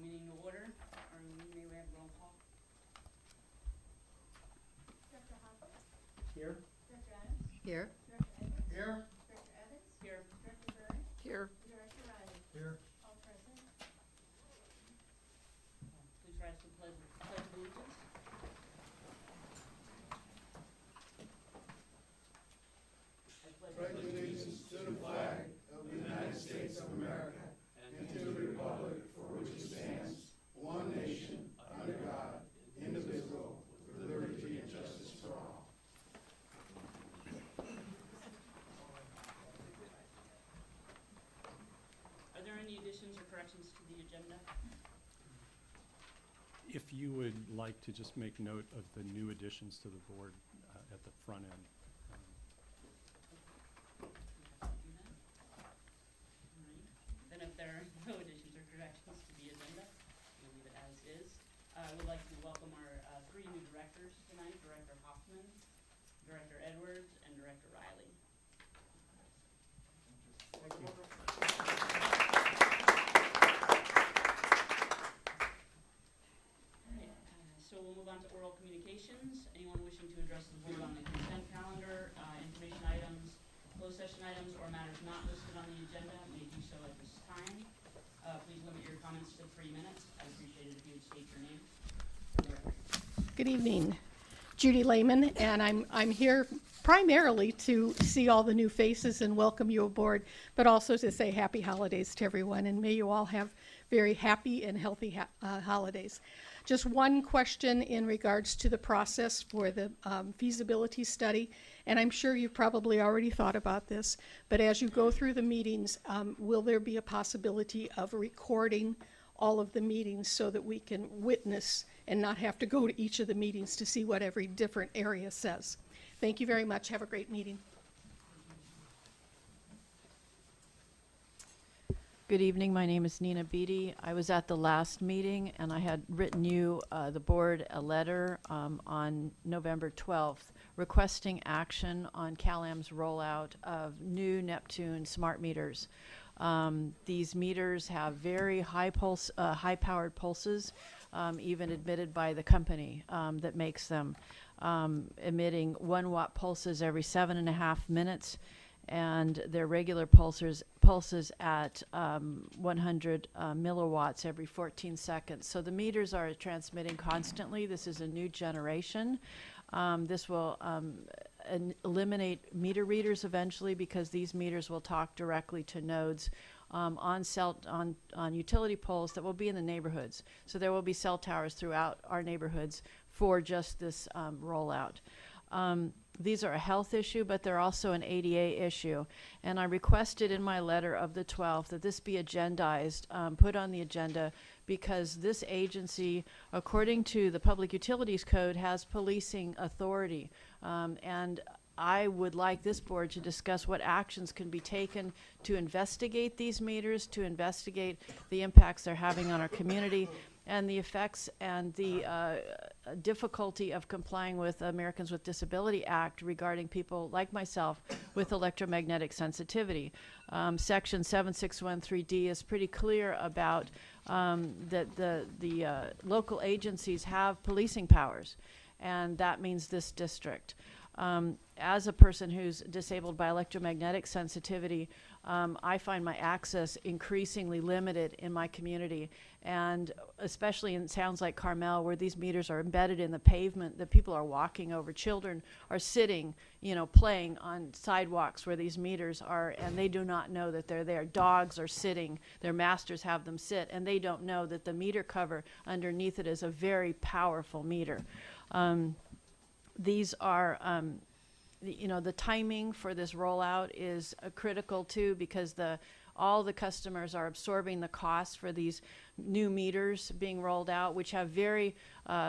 meeting to order. May we have roll call? Director Hopkins? Here. Director Adams? Here. Director Edwards? Here. Director Evans? Here. Director Byrne? Here. Director Riley? Here. All present. Please rise to the pledge of allegiance. Pledge allegiance to the flag of the United States of America and to the republic for which it stands, one nation, under God, indivisible, with liberty and justice for all. Are there any additions or corrections to the agenda? If you would like to just make note of the new additions to the board at the front end. Do that. All right. Then if there are no additions or corrections to the agenda, we'll leave it as is. I would like to welcome our three new directors tonight, Director Hoffman, Director Edwards, and Director Riley. So we'll move on to oral communications. Anyone wishing to address the board on the consent calendar, information items, closed session items, or matters not listed on the agenda may do so at this time. Please limit your comments to 3 minutes. I'd appreciate it if you would state your name for the record. Good evening. Judy Lehman, and I'm here primarily to see all the new faces and welcome you aboard, but also to say happy holidays to everyone, and may you all have very happy and healthy holidays. Just one question in regards to the process for the feasibility study, and I'm sure you've probably already thought about this, but as you go through the meetings, will there be a possibility of recording all of the meetings so that we can witness and not have to go to each of the meetings to see what every different area says? Thank you very much. Have a great meeting. Good evening. My name is Nina Beatty. I was at the last meeting, and I had written you, the board, a letter on November 12th requesting action on CalAM's rollout of new Neptune smart meters. These meters have very high-powered pulses, even admitted by the company that makes them, emitting 1-watt pulses every 7.5 minutes. And their regular pulses at 100 milliwatts every 14 seconds. So the meters are transmitting constantly. This is a new generation. This will eliminate meter readers eventually, because these meters will talk directly to nodes on utility poles that will be in the neighborhoods. So there will be cell towers throughout our neighborhoods for just this rollout. These are a health issue, but they're also an ADA issue. And I requested in my letter of the 12th that this be agendized, put on the agenda, because this agency, according to the Public Utilities Code, has policing authority. And I would like this board to discuss what actions can be taken to investigate these meters, to investigate the impacts they're having on our community, and the effects and the difficulty of complying with Americans with Disability Act regarding people like myself with electromagnetic sensitivity. Section 7613D is pretty clear about that the local agencies have policing powers, and that means this district. As a person who's disabled by electromagnetic sensitivity, I find my access increasingly limited in my community, and especially in towns like Carmel, where these meters are embedded in the pavement that people are walking over. Children are sitting, playing on sidewalks where these meters are, and they do not know that they're there. Dogs are sitting, their masters have them sit, and they don't know that the meter cover underneath it is a very powerful meter. These are the timing for this rollout is critical too, because all the customers are absorbing the costs for these new meters being rolled out, which have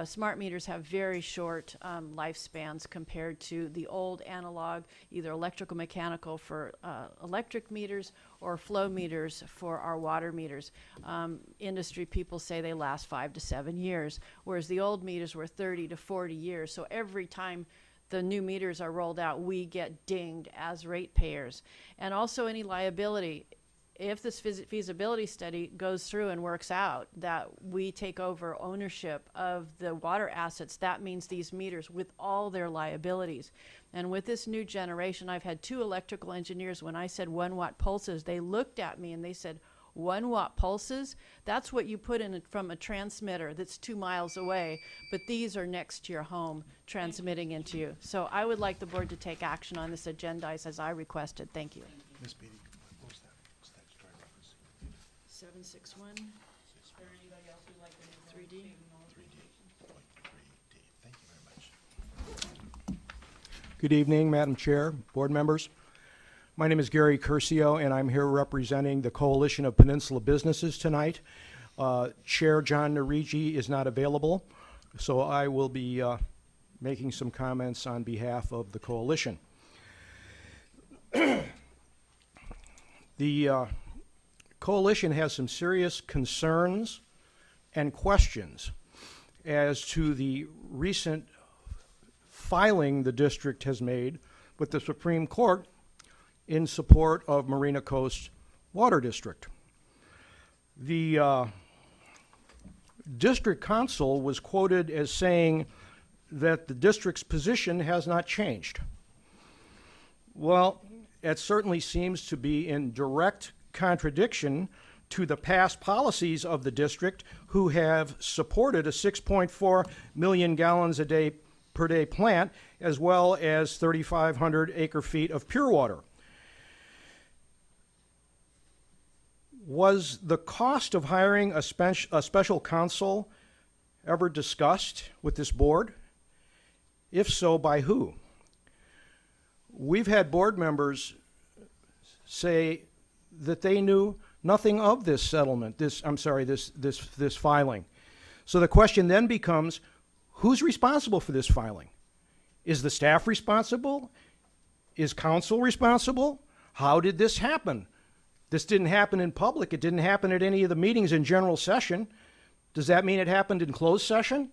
smart meters have very short lifespans compared to the old analog, either electrical mechanical for electric meters or flow meters for our water meters. Industry people say they last 5 to 7 years, whereas the old meters were 30 to 40 years. So every time the new meters are rolled out, we get dinged as ratepayers. And also any liability if this feasibility study goes through and works out, that we take over ownership of the water assets, that means these meters with all their liabilities. And with this new generation, I've had 2 electrical engineers, when I said 1 watt pulses, they looked at me and they said, 1 watt pulses? That's what you put in from a transmitter that's 2 miles away, but these are next to your home transmitting into you. So I would like the board to take action on this agendized as I requested. Thank you. Ms. Beatty, what was that statutory reference? 761. Is there anybody else who'd like to move on 3D? to Norwell 3D. Communications? 3D. Thank you very much. Good evening, Madam Chair, board members. My name is Gary Curcio, and I'm here representing the Coalition of Peninsula Businesses tonight. Chair John Narigi is not available, so I will be making some comments on behalf of the coalition. The coalition has some serious concerns and questions as to the recent filing the district has made with the Supreme Court in support of Marina Coast Water District. The district council was quoted as saying that the district's position has not changed. Well, it certainly seems to be in direct contradiction to the past policies of the district, who have supported a 6.4 million gallons a day per day plant, as well as 3,500 acre feet of pure water. Was the cost of hiring a special counsel ever discussed with this board? If so, by who? We've had board members say that they knew nothing of this settlement, this filing. So the question then becomes, who's responsible for this filing? Is the staff responsible? Is council responsible? How did this happen? This didn't happen in public. It didn't happen at any of the meetings in general session. Does that mean it happened in closed session?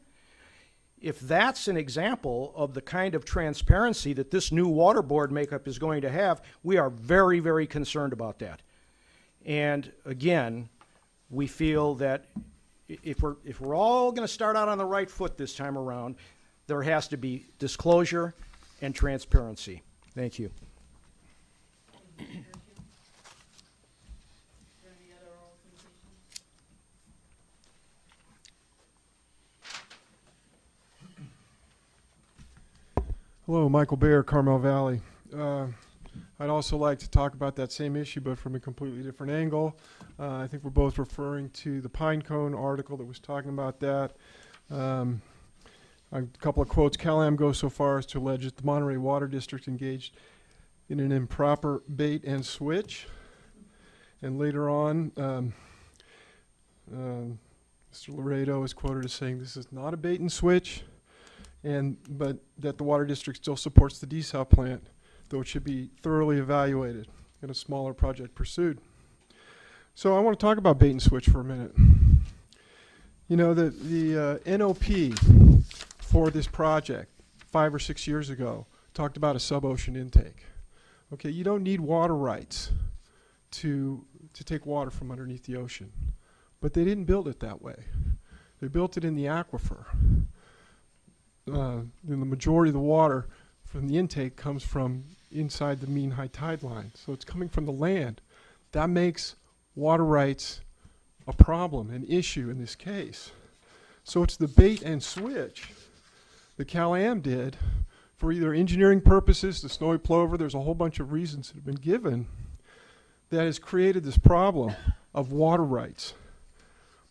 If that's an example of the kind of transparency that this new water board makeup is going to have, we are very, very concerned about that. And again, we feel that if we're all going to start out on the right foot this time around, there has to be disclosure and transparency. Thank you. Thank you, Mr. Curcio. Is there any other oral communications? Hello, Michael Bayer, Carmel Valley. I'd also like to talk about that same issue, but from a completely different angle. I think we're both referring to the Pinecone article that was talking about that. A couple of quotes. Cal-Am goes so far as to allege that the Monterey Water District engaged in an improper bait and switch. And later on, Mr. Laredo is quoted as saying this is not a bait and switch, but that the water district still supports the desal plant, though it should be thoroughly evaluated and a smaller project pursued. So I want to talk about bait and switch for a minute. You know, the NOP for this project 5 or 6 years ago talked about a sub-ocean intake. Okay, you don't need water rights to take water from underneath the ocean, but they didn't build it that way. They built it in the aquifer. Then the majority of the water from the intake comes from inside the mean high tide line, so it's coming from the land. That makes water rights a problem, an issue in this case. So it's the bait and switch that Cal-Am did for either engineering purposes, the snowy plover, there's a whole bunch of reasons that have been given, that has created this problem of water rights.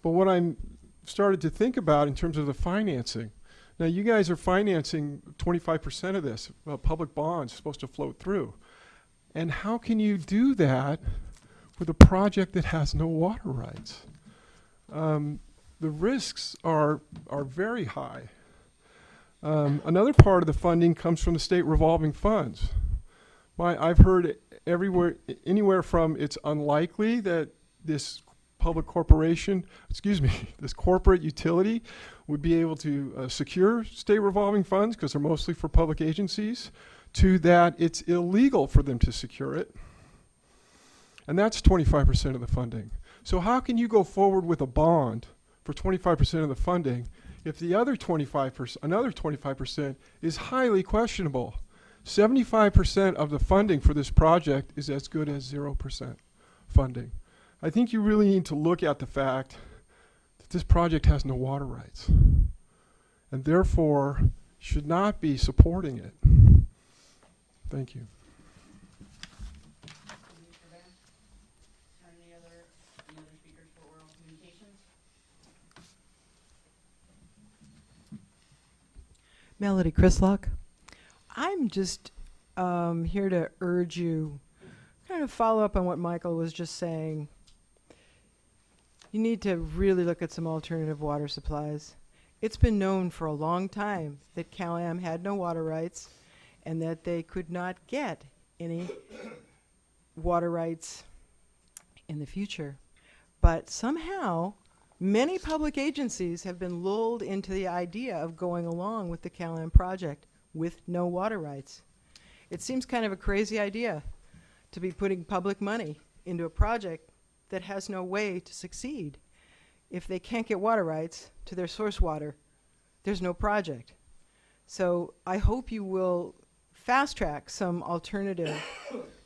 But what I'm started to think about in terms of the financing, now you guys are financing 25% of this, public bonds supposed to float through. And how can you do that with a project that has no water rights? The risks are very high. Another part of the funding comes from the state revolving funds. I've heard anywhere from it's unlikely that this public corporation, this corporate utility would be able to secure state revolving funds because they're mostly for public agencies, to that it's illegal for them to secure it. And that's 25% of the funding. So how can you go forward with a bond for 25% of the funding if the other 25%, another 25% is highly questionable? 75% of the funding for this project is as good as 0% funding. I think you really need to look at the fact that this project has no water rights and therefore should not be supporting it. Thank you. Mr. Bear? Are any other speakers for oral communications? Melody Chrislock. I'm just here to urge you, kind of follow up on what Michael was just saying. You need to really look at some alternative water supplies. It's been known for a long time that Cal-Am had no water rights and that they could not get any water rights in the future. But somehow, many public agencies have been lulled into the idea of going along with the Cal-Am project with no water rights. It seems kind of a crazy idea to be putting public money into a project that has no way to succeed. If they can't get water rights to their source water, there's no project. So I hope you will fast track some alternative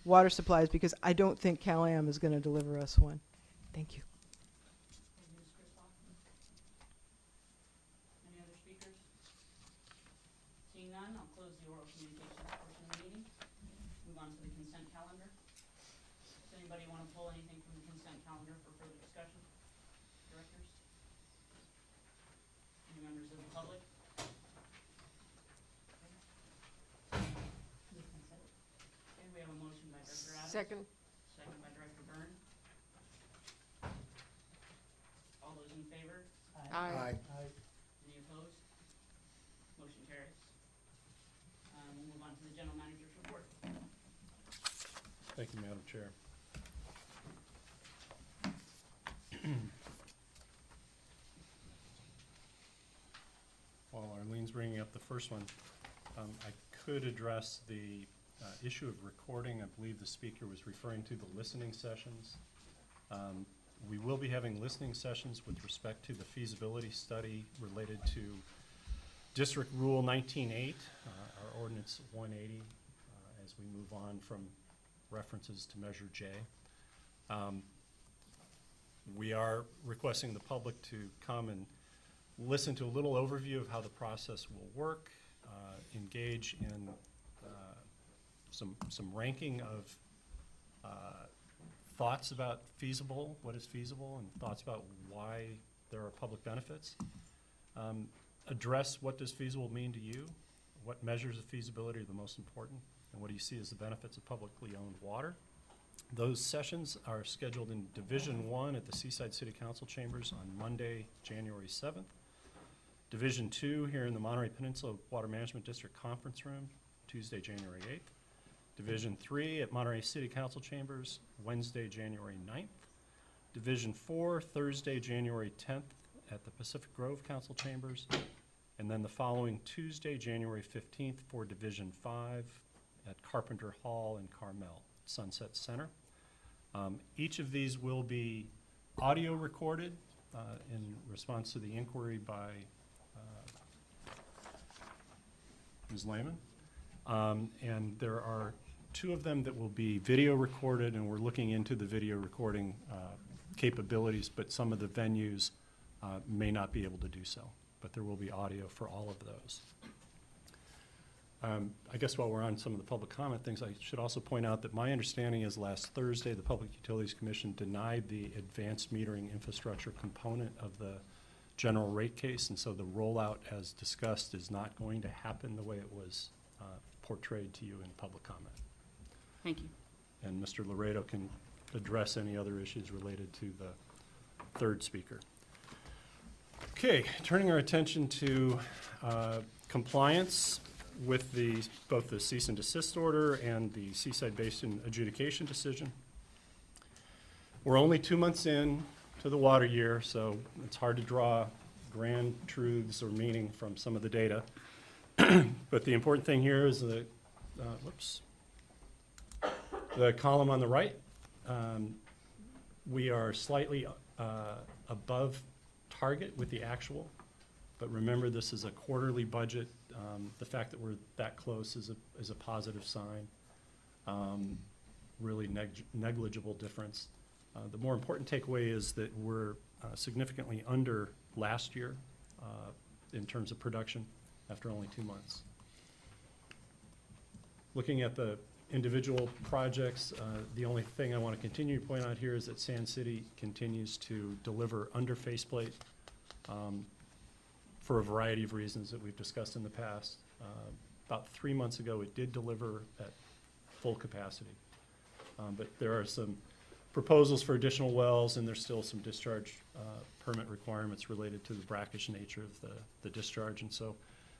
water supplies, because I don't think Cal-Am is going to deliver us one. Thank you. Thank you, Ms. Kristoff. Any other speakers? Seeing none, I'll close the oral communications portion of the meeting. Move on to the consent calendar. Does anybody want to pull anything from the consent calendar for further discussion? Directors? Any members of the public? Okay, we have a motion by Director Adams. Second. Second by Director Byrne. All those in favor? Aye. Any opposed? Motion carries. We'll move on to the general manager's report. Thank you, Madam Chair. While Arlene's bringing up the first one, I could address the issue of recording. I believe the speaker was referring to the listening sessions. We will be having listening sessions with respect to the feasibility study related to District Rule 19.8, our Ordinance 180, as we move on from references to Measure J. We are requesting the public to come and listen to a little overview of how the process will work, engage in some ranking of thoughts about feasible, what is feasible, and thoughts about why there are public benefits. Address what does feasible mean to you, what measures of feasibility are the most important, and what do you see as the benefits of publicly owned water. Those sessions are scheduled in Division 1 at the Seaside City Council Chambers on Monday, January 7th. Division 2 here in the Monterey Peninsula Water Management District Conference Room, Tuesday, January 8th. Division 3 at Monterey City Council Chambers, Wednesday, January 9th. Division 4, Thursday, January 10th at the Pacific Grove Council Chambers. And then the following Tuesday, January 15th for Division 5 at Carpenter Hall in Carmel, Sunset Center. Each of these will be audio recorded in response to the inquiry by Ms. Lehman. And there are two of them that will be video recorded, and we're looking into the video recording capabilities, but some of the venues may not be able to do so. But there will be audio for all of those. I guess while we're on some of the public comment things, I should also point out that my understanding is last Thursday, the Public Utilities Commission denied the advanced metering infrastructure component of the general rate case, and so the rollout as discussed is not going to happen the way it was portrayed to you in public comment. Thank you. And Mr. Laredo can address any other issues related to the third speaker. Okay, turning our attention to compliance with both the cease and desist order and the Seaside Basin adjudication decision. We're only 2 months in to the water year, so it's hard to draw grand truths or meaning from some of the data. But the important thing here is the column on the right. we are slightly above target with the actual, but remember, this is a quarterly budget. The fact that we're that close is a positive sign. Really negligible difference. The more important takeaway is that we're significantly under last year in terms of production after only 2 months. Looking at the individual projects, the only thing I want to continue to point out here is that Sand City continues to deliver under faceplate for a variety of reasons that we've discussed in the past. About 3 months ago, it did deliver at full capacity. But there are some proposals for additional wells, and there's still some discharge permit requirements related to the brackish nature of the discharge. And so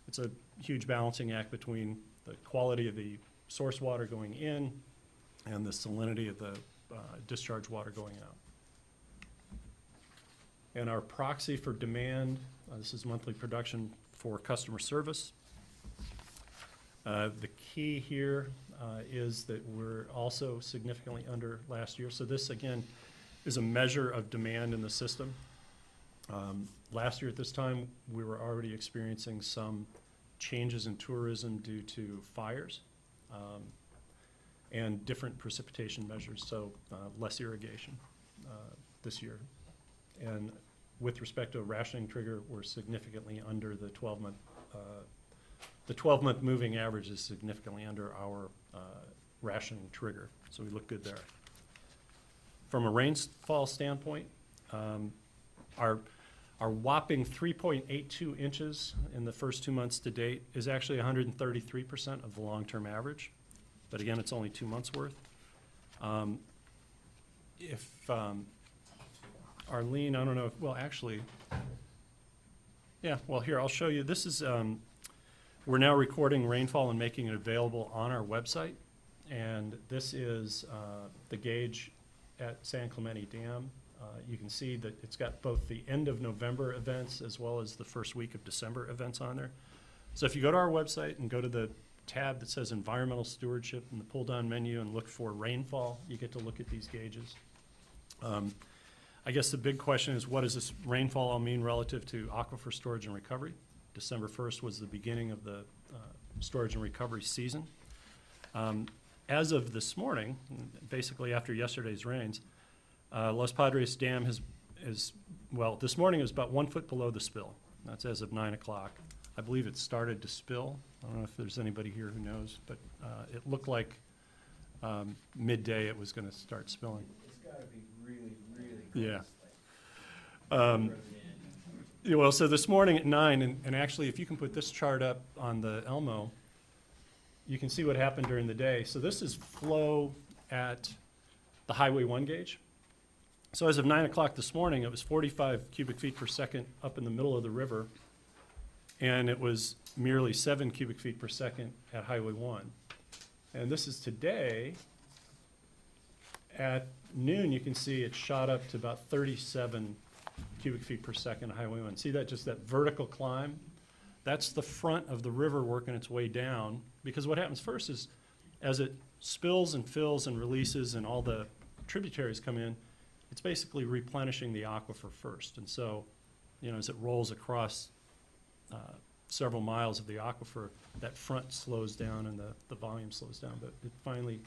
it's a huge balancing act between the quality of the source water going in and the salinity of the discharge water going out. And our proxy for demand, this is monthly production for customer service. The key here is that we're also significantly under last year. So this, again, is a measure of demand in the system. Last year at this time, we were already experiencing some changes in tourism due to fires and different precipitation measures, so less irrigation this year. And with respect to a rationing trigger, we're significantly under the 12-month. The 12-month moving average is significantly under our rationing trigger, so we look good there. From a rainfall standpoint, our whopping 3.82 inches in the first 2 months to date is actually 133% of the long-term average. But again, it's only 2 months worth. Arlene, I don't know if, well, actually, yeah, well, here, I'll show you. This is, we're now recording rainfall and making it available on our website. And this is the gauge at San Clemente Dam. You can see that it's got both the end of November events as well as the first week of December events on there. So if you go to our website and go to the tab that says Environmental Stewardship in the pull-down menu and look for rainfall, you get to look at these gauges. I guess the big question is, what does this rainfall all mean relative to aquifer storage and recovery? December 1st was the beginning of the storage and recovery season. As of this morning, basically after yesterday's rains, Los Padres Dam well, this morning it was about 1 foot below the spill. That's as of 9 o'clock. I believe it started to spill. I don't know if there's anybody here who knows, but it looked like midday it was going to start spilling. It's got to be really, really close. Yeah. Well, so this morning at 9, and actually if you can put this chart up on the Elmo, you can see what happened during the day. So this is flow at the Highway 1 gauge. So as of 9 o'clock this morning, it was 45 cubic feet per second up in the middle of the river, and it was merely 7 cubic feet per second at Highway 1. And this is today. At noon, you can see it shot up to about 37 cubic feet per second at Highway 1. See that, just that vertical climb? That's the front of the river working its way down, because what happens first is as it spills and fills and releases and all the tributaries come in, it's basically replenishing the aquifer first. And so, you know, as it rolls across several miles of the aquifer, that front slows down and the volume slows down. But it finally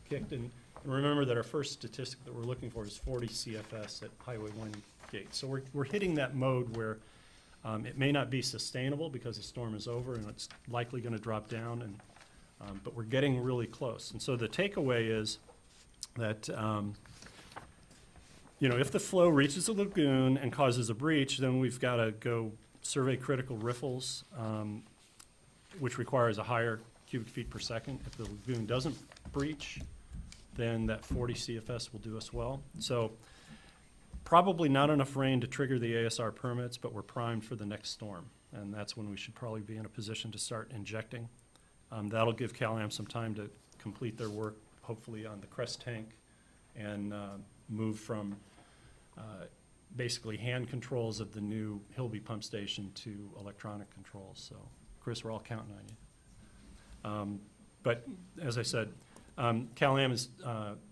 kicked. And remember that our first statistic that we're looking for is 40 CFS at Highway 1 gate. So we're hitting that mode where it may not be sustainable because the storm is over and it's likely going to drop down. And but we're getting really close. And so the takeaway is that you know, if the flow reaches a lagoon and causes a breach, then we've got to go survey critical riffles, which requires a higher cubic feet per second. If the lagoon doesn't breach, then that 40 CFS will do us well. So probably not enough rain to trigger the ASR permits, but we're primed for the next storm. And that's when we should probably be in a position to start injecting. That'll give Cal-Am some time to complete their work, hopefully on the crest tank, and move from basically hand controls of the new Hilby pump station to electronic controls. So, Chris, we're all counting on you. But as I said, Cal-Am is,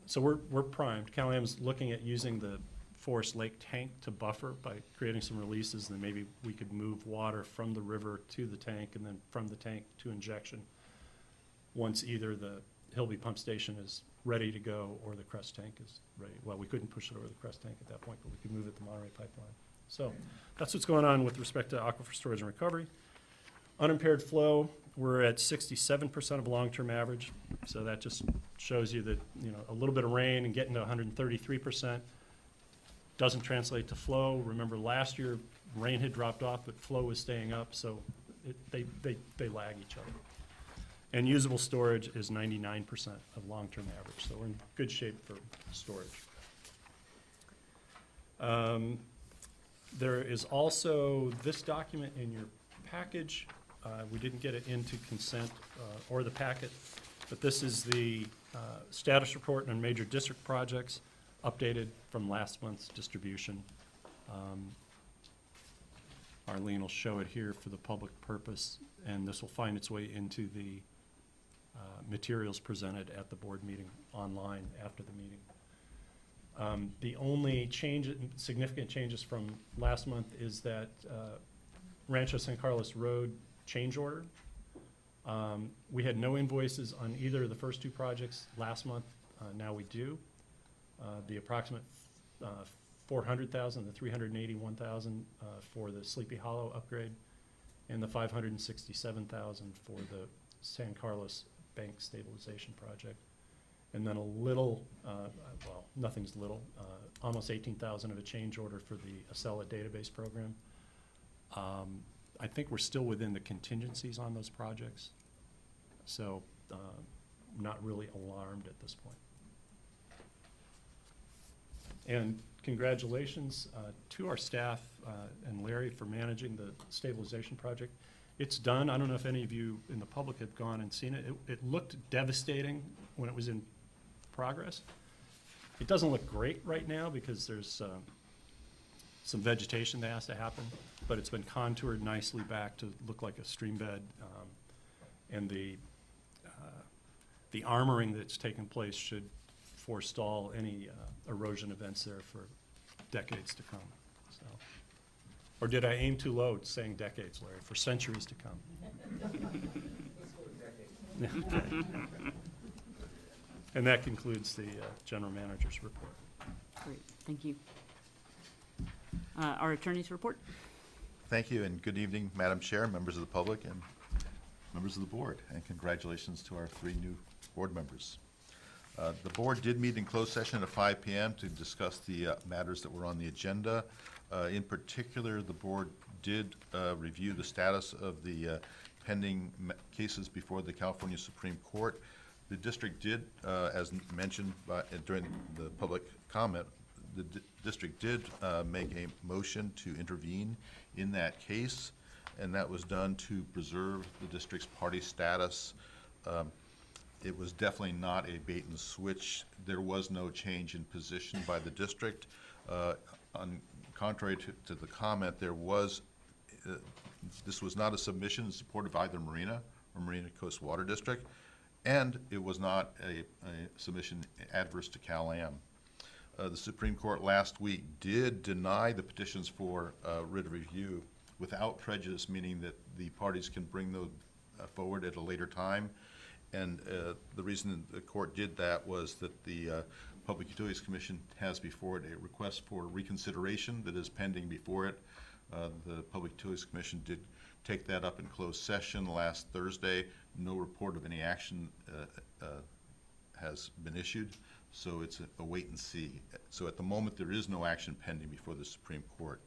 so we're primed. Cal-Am is looking at using the Forest Lake tank to buffer by creating some releases, then maybe we could move water from the river to the tank and then from the tank to injection once either the Hilby pump station is ready to go or the Crest tank is ready. Well, we couldn't push it over the Crest tank at that point, but we could move it to Monterey pipeline. So that's what's going on with respect to aquifer storage and recovery. Unimpaired flow, we're at 67% of long-term average. So that just shows you that, you know, a little bit of rain and getting to 133% doesn't translate to flow. Remember last year, rain had dropped off, but flow was staying up, so they lag each other. And usable storage is 99% of long-term average, so we're in good shape for storage. There is also this document in your package. We didn't get it into consent or the packet, but this is the status report on major district projects updated from last month's distribution. Arlene will show it here for the public purpose, and this will find its way into the materials presented at the board meeting online after the meeting. The only significant changes from last month is that Rancho San Carlos Road change order. We had no invoices on either of the first two projects last month. Now we do. The approximate $400,000, the $381,000 for the Sleepy Hollow upgrade, and the $567,000 for the San Carlos Bank stabilization project. And then a little, well, nothing's little, almost $18,000 of a change order for the Acela database program. I think we're still within the contingencies on those projects, so not really alarmed at this point. And congratulations to our staff and Larry for managing the stabilization project. It's done. I don't know if any of you in the public have gone and seen it. It looked devastating when it was in progress. It doesn't look great right now because there's some vegetation that has to happen, but it's been contoured nicely back to look like a stream bed, and the armoring that's taken place should forestall any erosion events there for decades to come. So, or did I aim too low saying decades, Larry? For centuries to come. Let's go with decades. And that concludes the general manager's report. Great, thank you. Our attorney's report. Thank you, and good evening, Madam Chair, members of the public, and members of the board, and congratulations to our 3 new board members. The board did meet in closed session at 5 p.m. to discuss the matters that were on the agenda. In particular, the board did review the status of the pending cases before the California Supreme Court. The district did, as mentioned during the public comment, the district did make a motion to intervene in that case, and that was done to preserve the district's party status. It was definitely not a bait and switch. There was no change in position by the district. On contrary to the comment, there was, this was not a submission in support of either Marina or Marina Coast Water District, and it was not a submission adverse to Cal-Am. The Supreme Court last week did deny the petitions for writ of review without prejudice, meaning that the parties can bring those forward at a later time. And the reason the court did that was that the Public Utilities Commission has before it a request for reconsideration that is pending before it. The Public Utilities Commission did take that up in closed session last Thursday. No report of any action has been issued, so it's a wait and see. So at the moment, there is no action pending before the Supreme Court.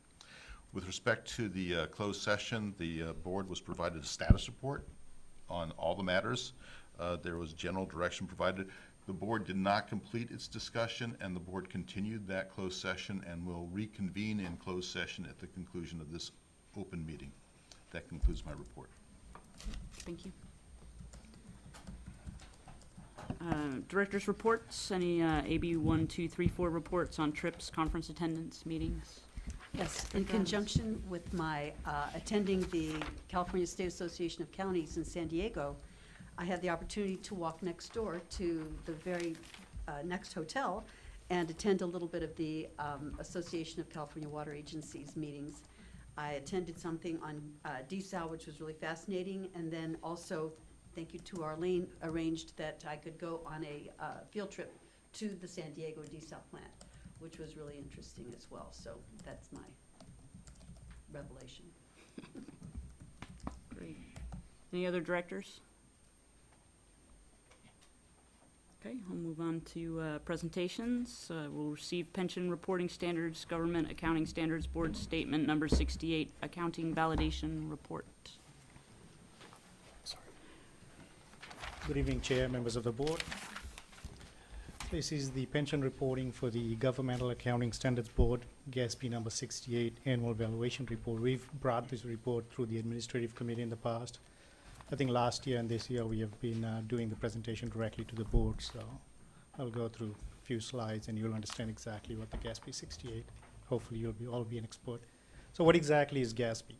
With respect to the closed session, the board was provided a status report on all the matters. There was general direction provided. The board did not complete its discussion, and the board continued that closed session and will reconvene in closed session at the conclusion of this open meeting. That concludes my report. Thank you. Director's reports, any AB 1, 2, 3, 4 reports on trips, conference attendance, meetings? Yes, in conjunction with my attending the California State Association of Counties in San Diego, I had the opportunity to walk next door to the very next hotel and attend a little bit of the Association of California Water Agencies meetings. I attended something on desal, which was really fascinating, and then also, thank you to Arlene, arranged that I could go on a field trip to the San Diego desal plant, which was really interesting as well. So that's my revelation. Great. Any other directors? Okay, I'll move on to presentations. We'll receive Pension Reporting Standards, Government Accounting Standards Board Statement Number 68, Accounting Validation Report. Good evening, Chair, members of the board. This is the pension reporting for the Governmental Accounting Standards Board, GASB number 68, Annual Valuation Report. We've brought this report through the Administrative Committee in the past. I think last year and this year we have been doing the presentation directly to the board, so I'll go through a few slides and you'll understand exactly what the GASB 68, hopefully you'll all be an expert. So what exactly is GASB?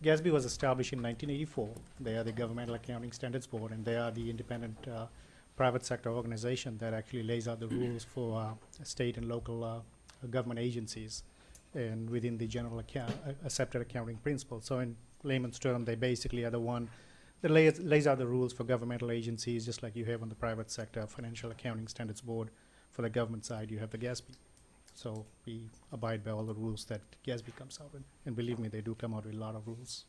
GASB was established in 1984. They are the Governmental Accounting Standards Board, and they are the independent private sector organization that actually lays out the rules for state and local government agencies and within the general accepted accounting principles. So in layman's term, they basically are the one that lays out the rules for governmental agencies, just like you have on the private sector Financial Accounting Standards Board. For the government side, you have the GASB. So we abide by all the rules that GASB comes out with. And believe me, they do come out with a lot of rules.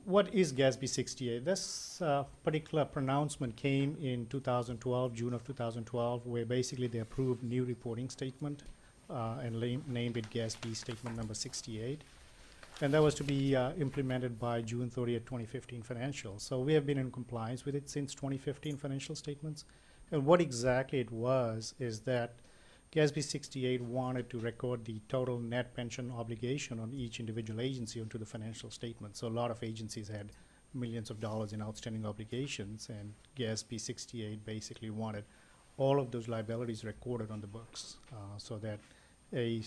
What is GASB 68? This particular pronouncement came in 2012, June of 2012, where basically they approved new reporting statement and named it GASB Statement Number 68. And that was to be implemented by June 30th, 2015 financial. So we have been in compliance with it since 2015 financial statements. And what exactly it was is that GASB 68 wanted to record the total net pension obligation on each individual agency onto the financial statement. So a lot of agencies had millions of dollars in outstanding obligations, and GASB 68 basically wanted all of those liabilities recorded on the books so that a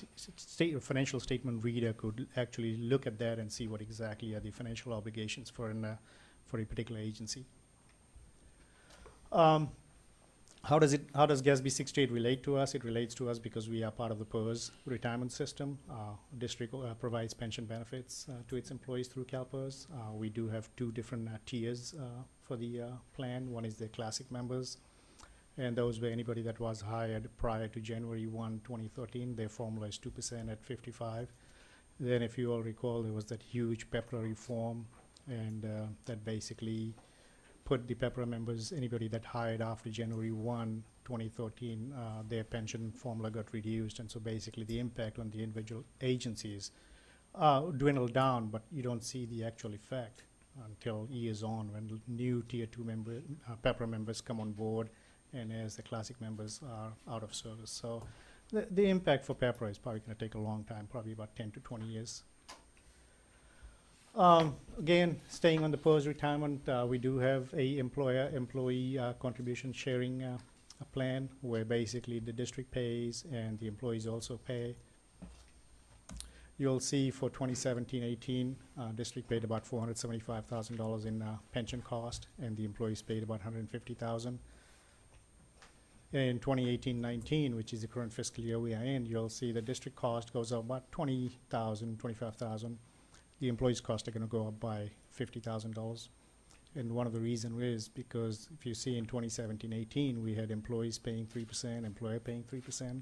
financial statement reader could actually look at that and see what exactly are the financial obligations for a particular agency. How does GASB 68 relate to us? It relates to us because we are part of the PERS retirement system. District provides pension benefits to its employees through CalPERS. We do have two different tiers for the plan. One is the classic members, and those were anybody that was hired prior to January 1, 2013. Their formula is 2% at 55. Then if you all recall, there was that huge PEPRA reform, and that basically put the PEPRA members, anybody that hired after January 1, 2013, their pension formula got reduced. And so basically the impact on the individual agencies dwindled down, but you don't see the actual effect until years on when new Tier 2 PEPRA members come on board and as the classic members are out of service. So the impact for PEPRA is probably going to take a long time, probably about 10 to 20 years. Again, staying on the PERS retirement, we do have a employer-employee contribution sharing a plan where basically the district pays and the employees also pay. You'll see for 2017-18, district paid about $475,000 in pension cost, and the employees paid about $150,000. In 2018-19, which is the current fiscal year we are in, you'll see the district cost goes up about $20,000, $25,000. The employees' costs are going to go up by $50,000. And one of the reasons is because if you see in 2017-18, we had employees paying 3%, employer paying 3%.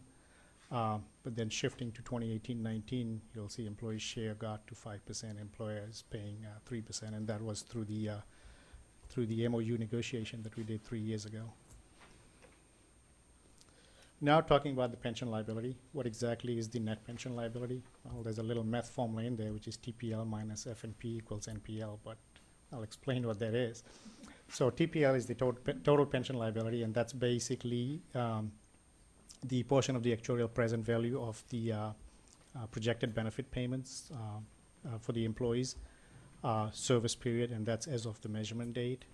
But then shifting to 2018-19, you'll see employees' share got to 5%, employers paying 3%, and that was through the MOU negotiation that we did 3 years ago. Now talking about the pension liability, what exactly is the net pension liability? Well, there's a little math formula in there, which is TPL minus F&P equals NPL, but I'll explain what that is. So TPL is the total pension liability, and that's basically the portion of the actuarial present value of the projected benefit payments for the employees, service period, and that's as of the measurement date.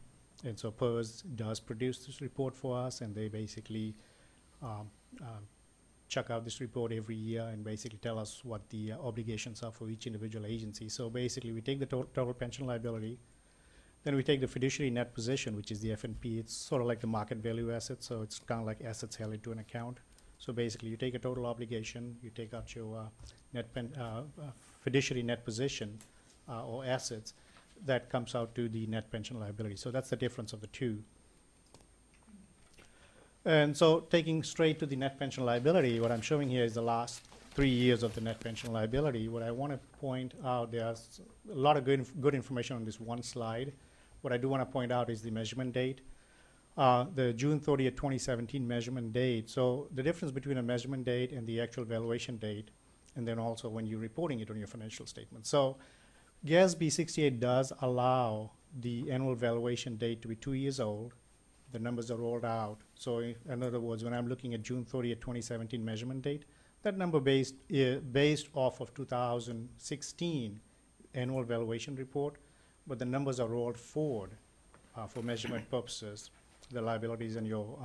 And so PERS does produce this report for us, and they basically check out this report every year and basically tell us what the obligations are for each individual agency. So basically we take the total pension liability, Then we take the fiduciary net position, which is the F&P. It's sort of like the market value asset, so it's kind of like assets held into an account. So basically, you take a total obligation, you take out your fiduciary net position or assets, that comes out to the net pension liability. So that's the difference of the two. And so taking straight to the net pension liability, what I'm showing here is the last 3 years of the net pension liability. What I want to point out, there's a lot of good information on this one slide. What I do want to point out is the measurement date. The June 30th, 2017 measurement date. So the difference between a measurement date and the actual valuation date, and then also when you're reporting it on your financial statement. So GASB 68 does allow the annual valuation date to be 2 years old. The numbers are rolled out. So in other words, when I'm looking at June 30th, 2017 measurement date, that number based off of 2016 annual valuation report, but the numbers are rolled forward for measurement purposes. The liabilities and your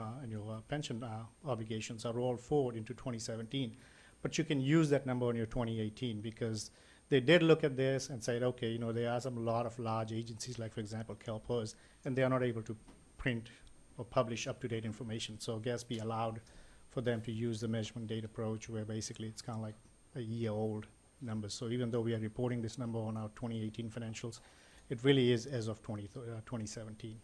pension obligations are rolled forward into 2017. But you can use that number on your 2018 because they did look at this and said, okay, there are some lot of large agencies like, for example, CalPERS, and they are not able to print or publish up-to-date information. So GASB allowed for them to use the measurement date approach where basically it's kind of like a year-old number. So even though we are reporting this number on our 2018 financials, it really is as of 2017.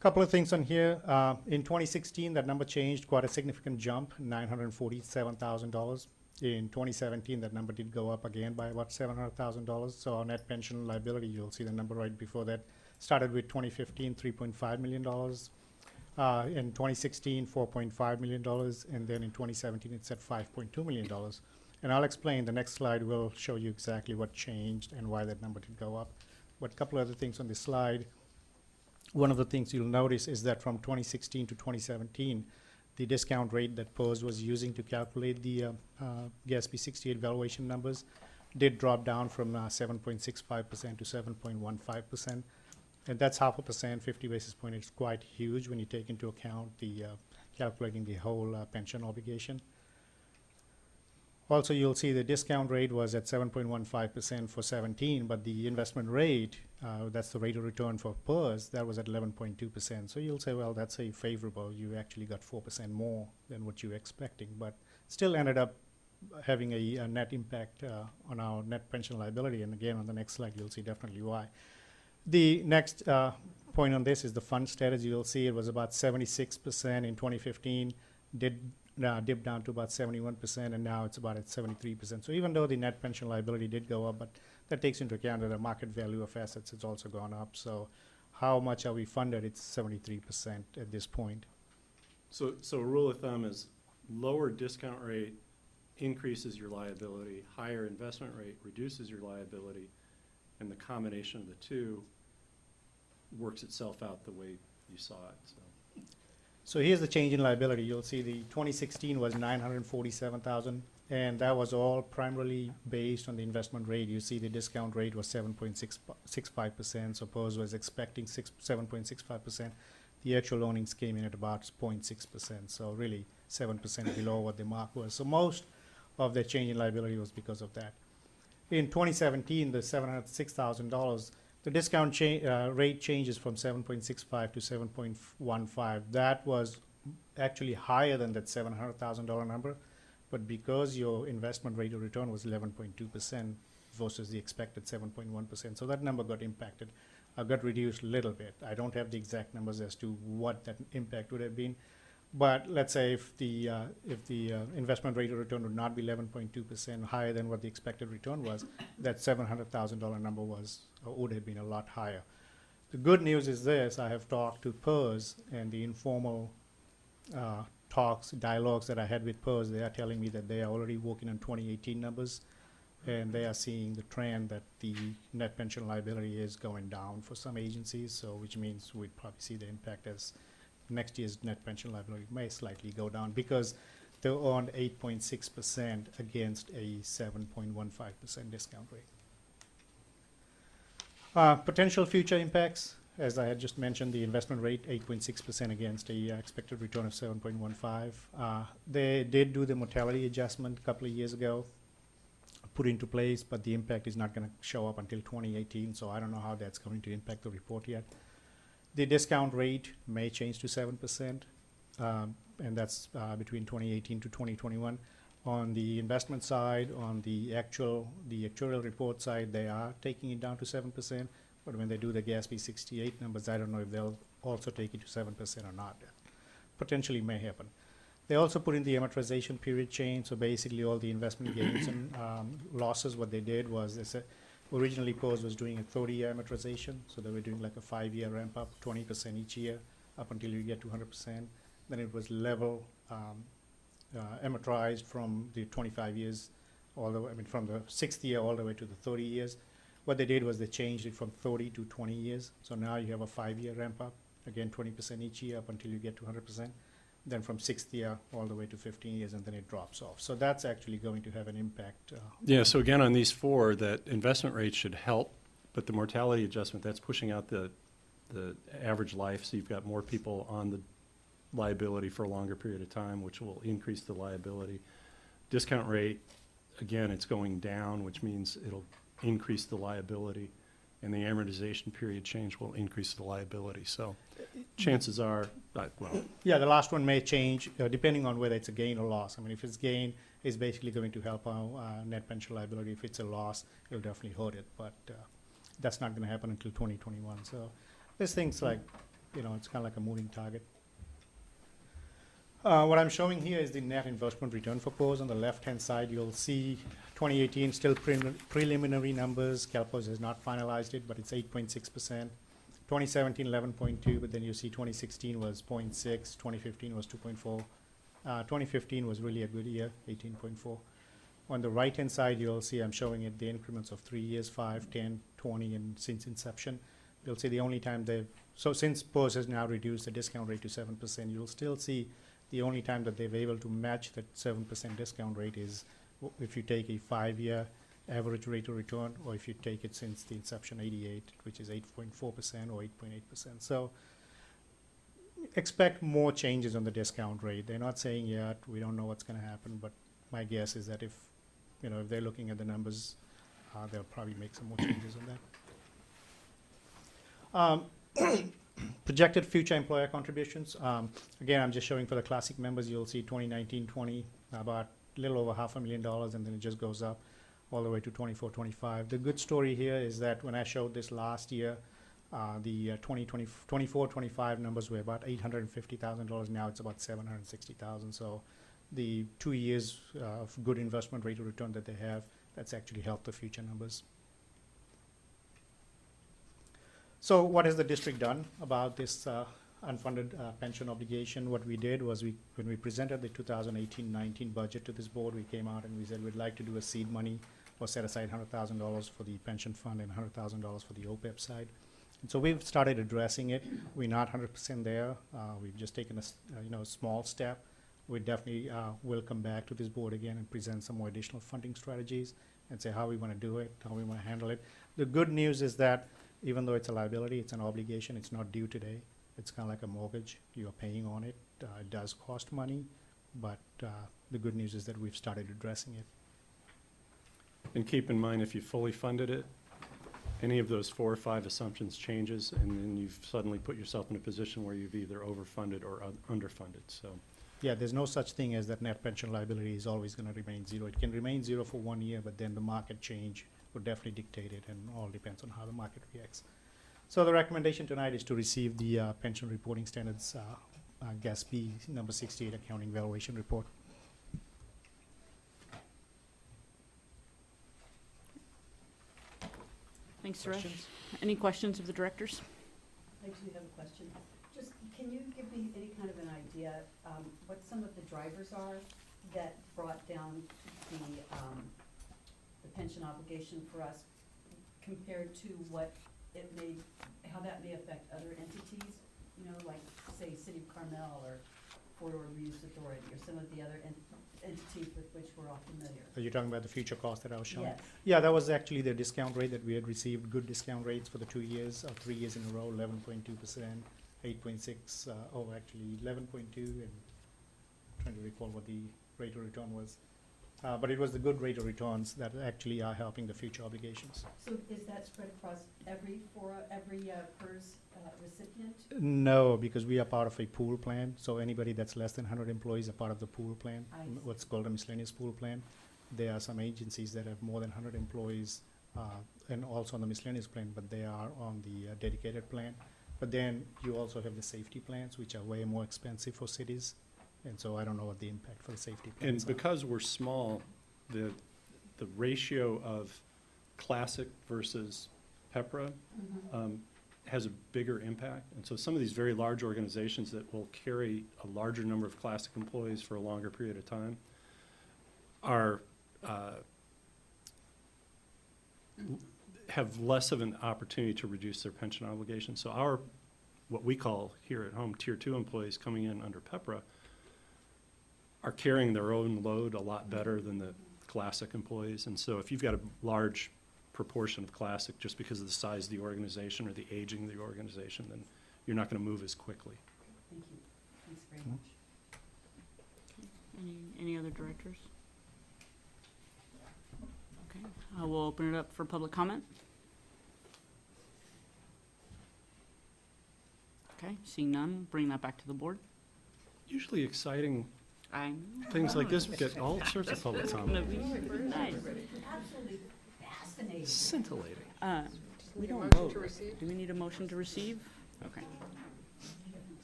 Couple of things on here. In 2016, that number changed quite a significant jump, $947,000. In 2017, that number did go up again by about $700,000. So our net pension liability, you'll see the number right before that, started with 2015, $3.5 million. In 2016, $4.5 million. And then in 2017, it's at $5.2 million. And I'll explain, the next slide will show you exactly what changed and why that number did go up. But a couple other things on this slide. One of the things you'll notice is that from 2016 to 2017, the discount rate that PERS was using to calculate the GASB 68 valuation numbers did drop down from 7.65% to 7.15%. And that's 0.5%, 50 basis point is quite huge when you take into account the calculating the whole pension obligation. Also, you'll see the discount rate was at 7.15% for 17, but the investment rate, that's the rate of return for PERS, that was at 11.2%. So you'll say, well, that's a favorable. You actually got 4% more than what you were expecting, but still ended up having a net impact on our net pension liability. And again, on the next slide, you'll see definitely why. The next point on this is the fund status. You'll see it was about 76% in 2015, did dipped down to about 71%, and now it's about at 73%. So even though the net pension liability did go up, but that takes into account that the market value of assets has also gone up. So how much are we funded? It's 73% at this point. So a rule of thumb is lower discount rate increases your liability, higher investment rate reduces your liability, and the combination of the two works itself out the way you saw it. So here's the change in liability. You'll see the 2016 was $947,000, and that was all primarily based on the investment rate. You see the discount rate was 7.65%. So PERS was expecting 7.65%. The actual earnings came in at about 0.6%. So really 7% below what the mark was. So most of the change in liability was because of that. In 2017, the $706,000. The discount rate changes from 7.65 to 7.15. That was actually higher than that $700,000 number, but because your investment rate of return was 11.2% versus the expected 7.1%, so that number got impacted, got reduced a little bit. I don't have the exact numbers as to what that impact would have been, but let's say if the investment rate of return would not be 11.2% higher than what the expected return was, that $700,000 number would have been a lot higher. The good news is this: I have talked to PERS, and the informal dialogues that I had with PERS, they are telling me that they are already working on 2018 numbers, and they are seeing the trend that the net pension liability is going down for some agencies. So, which means we'd probably see the impact as next year's net pension liability may slightly go down because they earned 8.6% against a 7.15% discount rate. Potential future impacts, as I had just mentioned, the investment rate 8.6% against a expected return of 7.15. They did do the mortality adjustment a couple of years ago. put into place, but the impact is not going to show up until 2018, so I don't know how that's going to impact the report yet. The discount rate may change to 7%, and that's between 2018 to 2021. On the investment side, on the actuarial report side, they are taking it down to 7%, but when they do the GASB 68 numbers, I don't know if they'll also take it to 7% or not. Potentially may happen. They also put in the amortization period change, so basically all the investment gains and losses, what they did was, they said, originally POS was doing a 30-year amortization, so they were doing like a 5-year ramp up, 20% each year, up until you get to 100%. Then it was level amortized from the 25 years all the way, from the 6th year all the way to the 30 years. What they did was they changed it from 30 to 20 years. So now you have a 5-year ramp up, again 20% each year up until you get to 100%. Then from 6th year all the way to 15 years, and then it drops off. So that's actually going to have an impact. Yeah, so again, on these four, that investment rate should help, but the mortality adjustment, that's pushing out the average life, so you've got more people on the liability for a longer period of time, which will increase the liability. Discount rate, again, it's going down, which means it'll increase the liability, and the amortization period change will increase the liability. So chances are, well, yeah, the last one may change depending on whether it's a gain or loss. I mean, if it's gain, it's basically going to help our net pension liability. If it's a loss, it'll definitely hurt it, but that's not going to happen until 2021. So there's things like, it's kind of like a moving target. What I'm showing here is the net investment return for POS. On the left-hand side, you'll see 2018 still preliminary numbers. CalPOS has not finalized it, but it's 8.6%. 2017, 11.2, but then you see 2016 was 0.6, 2015 was 2.4. 2015 was really a good year, 18.4. On the right-hand side, you'll see I'm showing it the increments of 3 years, 5, 10, 20, and since inception. You'll see the only time so since POS has now reduced the discount rate to 7%, you'll still see the only time that they've been able to match that 7% discount rate is if you take a 5-year average rate of return, or if you take it since the inception 88, which is 8.4% or 8.8%. So expect more changes on the discount rate. They're not saying yet, we don't know what's going to happen, but my guess is that if they're looking at the numbers, they'll probably make some more changes on that. Projected future employer contributions. Again, I'm just showing for the classic members. You'll see 2019-20, about a little over $500,000, and then it just goes up all the way to 24-25. The good story here is that when I showed this last year, the 24-25 numbers were about $850,000. Now it's about $760,000. So the 2 years of good investment rate of return that they have, that's actually helped the future numbers. So what has the district done about this unfunded pension obligation? What we did was when we presented the 2018-19 budget to this board, we came out and we said we'd like to do a seed money or set aside $100,000 for the pension fund and $100,000 for the OPEB side. And so we've started addressing it. We're not 100% there. We've just taken a small step. We definitely will come back to this board again and present some more additional funding strategies and say how we want to do it, how we want to handle it. The good news is that even though it's a liability, it's an obligation, it's not due today. It's kind of like a mortgage. You're paying on it. It does cost money, but the good news is that we've started addressing it. and keep in mind, if you fully funded it, any of those 4 or 5 assumptions changes, and then you've suddenly put yourself in a position where you've either overfunded or underfunded, so. Yeah, there's no such thing as that net pension liability is always going to remain zero. It can remain zero for 1 year, but then the market change would definitely dictate it, and all depends on how the market reacts. So the recommendation tonight is to receive the pension reporting standards, GASB number 68 accounting valuation report. Thanks, Suresh. Any questions of the directors? I do have a question. Just, can you give me any kind of an idea what some of the drivers are that brought down the pension obligation for us compared to what it may, how that may affect other entities? You know, like say City of Carmel or Corridor Reuse Authority or some of the other entities with which we're all familiar. Are you talking about the future cost that I was showing? Yes. Yeah, that was actually the discount rate that we had received, good discount rates for the 2 years, or 3 years in a row, 11.2%, 8.6, actually 11.2, and trying to recall what the rate of return was. But it was the good rate of returns that actually are helping the future obligations. So is that spread across every PERS recipient? No, because we are part of a pool plan, so anybody that's less than 100 employees are part of the pool plan, I see. what's called a miscellaneous pool plan. There are some agencies that have more than 100 employees and also on the miscellaneous plan, but they are on the dedicated plan. But then you also have the safety plans, which are way more expensive for cities, and so I don't know what the impact for the safety plans And are. because we're small, the ratio of classic versus PEPRA has a bigger impact. And so some of these very large organizations that will carry a larger number of classic employees for a longer period of time are have less of an opportunity to reduce their pension obligations. So our, what we call here at home, Tier 2 employees coming in under PEPRA are carrying their own load a lot better than the classic employees. And so if you've got a large proportion of classic just because of the size of the organization or the aging of the organization, then you're not going to move as quickly. Thank you. Thanks very much. Any other directors? Okay, we'll open it up for public comment. Okay, seeing none, bring that back to the board. Usually exciting I things like this get all sorts of public comment. Nice. Absolutely fascinating. Scintillating. We don't vote. Do we need a motion to receive? Okay.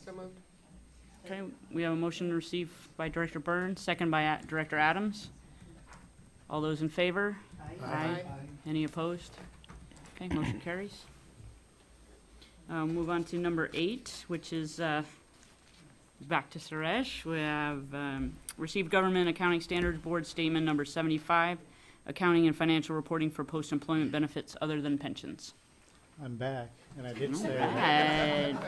So moved. Okay, we have a motion to receive by Director Burns, second by Director Adams. All those in favor? Aye. Any opposed? Okay, motion carries. Move on to number 8, which is back to Suresh. We have received Government Accounting Standards Board Statement number 75, Accounting and Financial Reporting for Post-Employment Benefits Other Than Pensions. I'm back, and I did say Bad.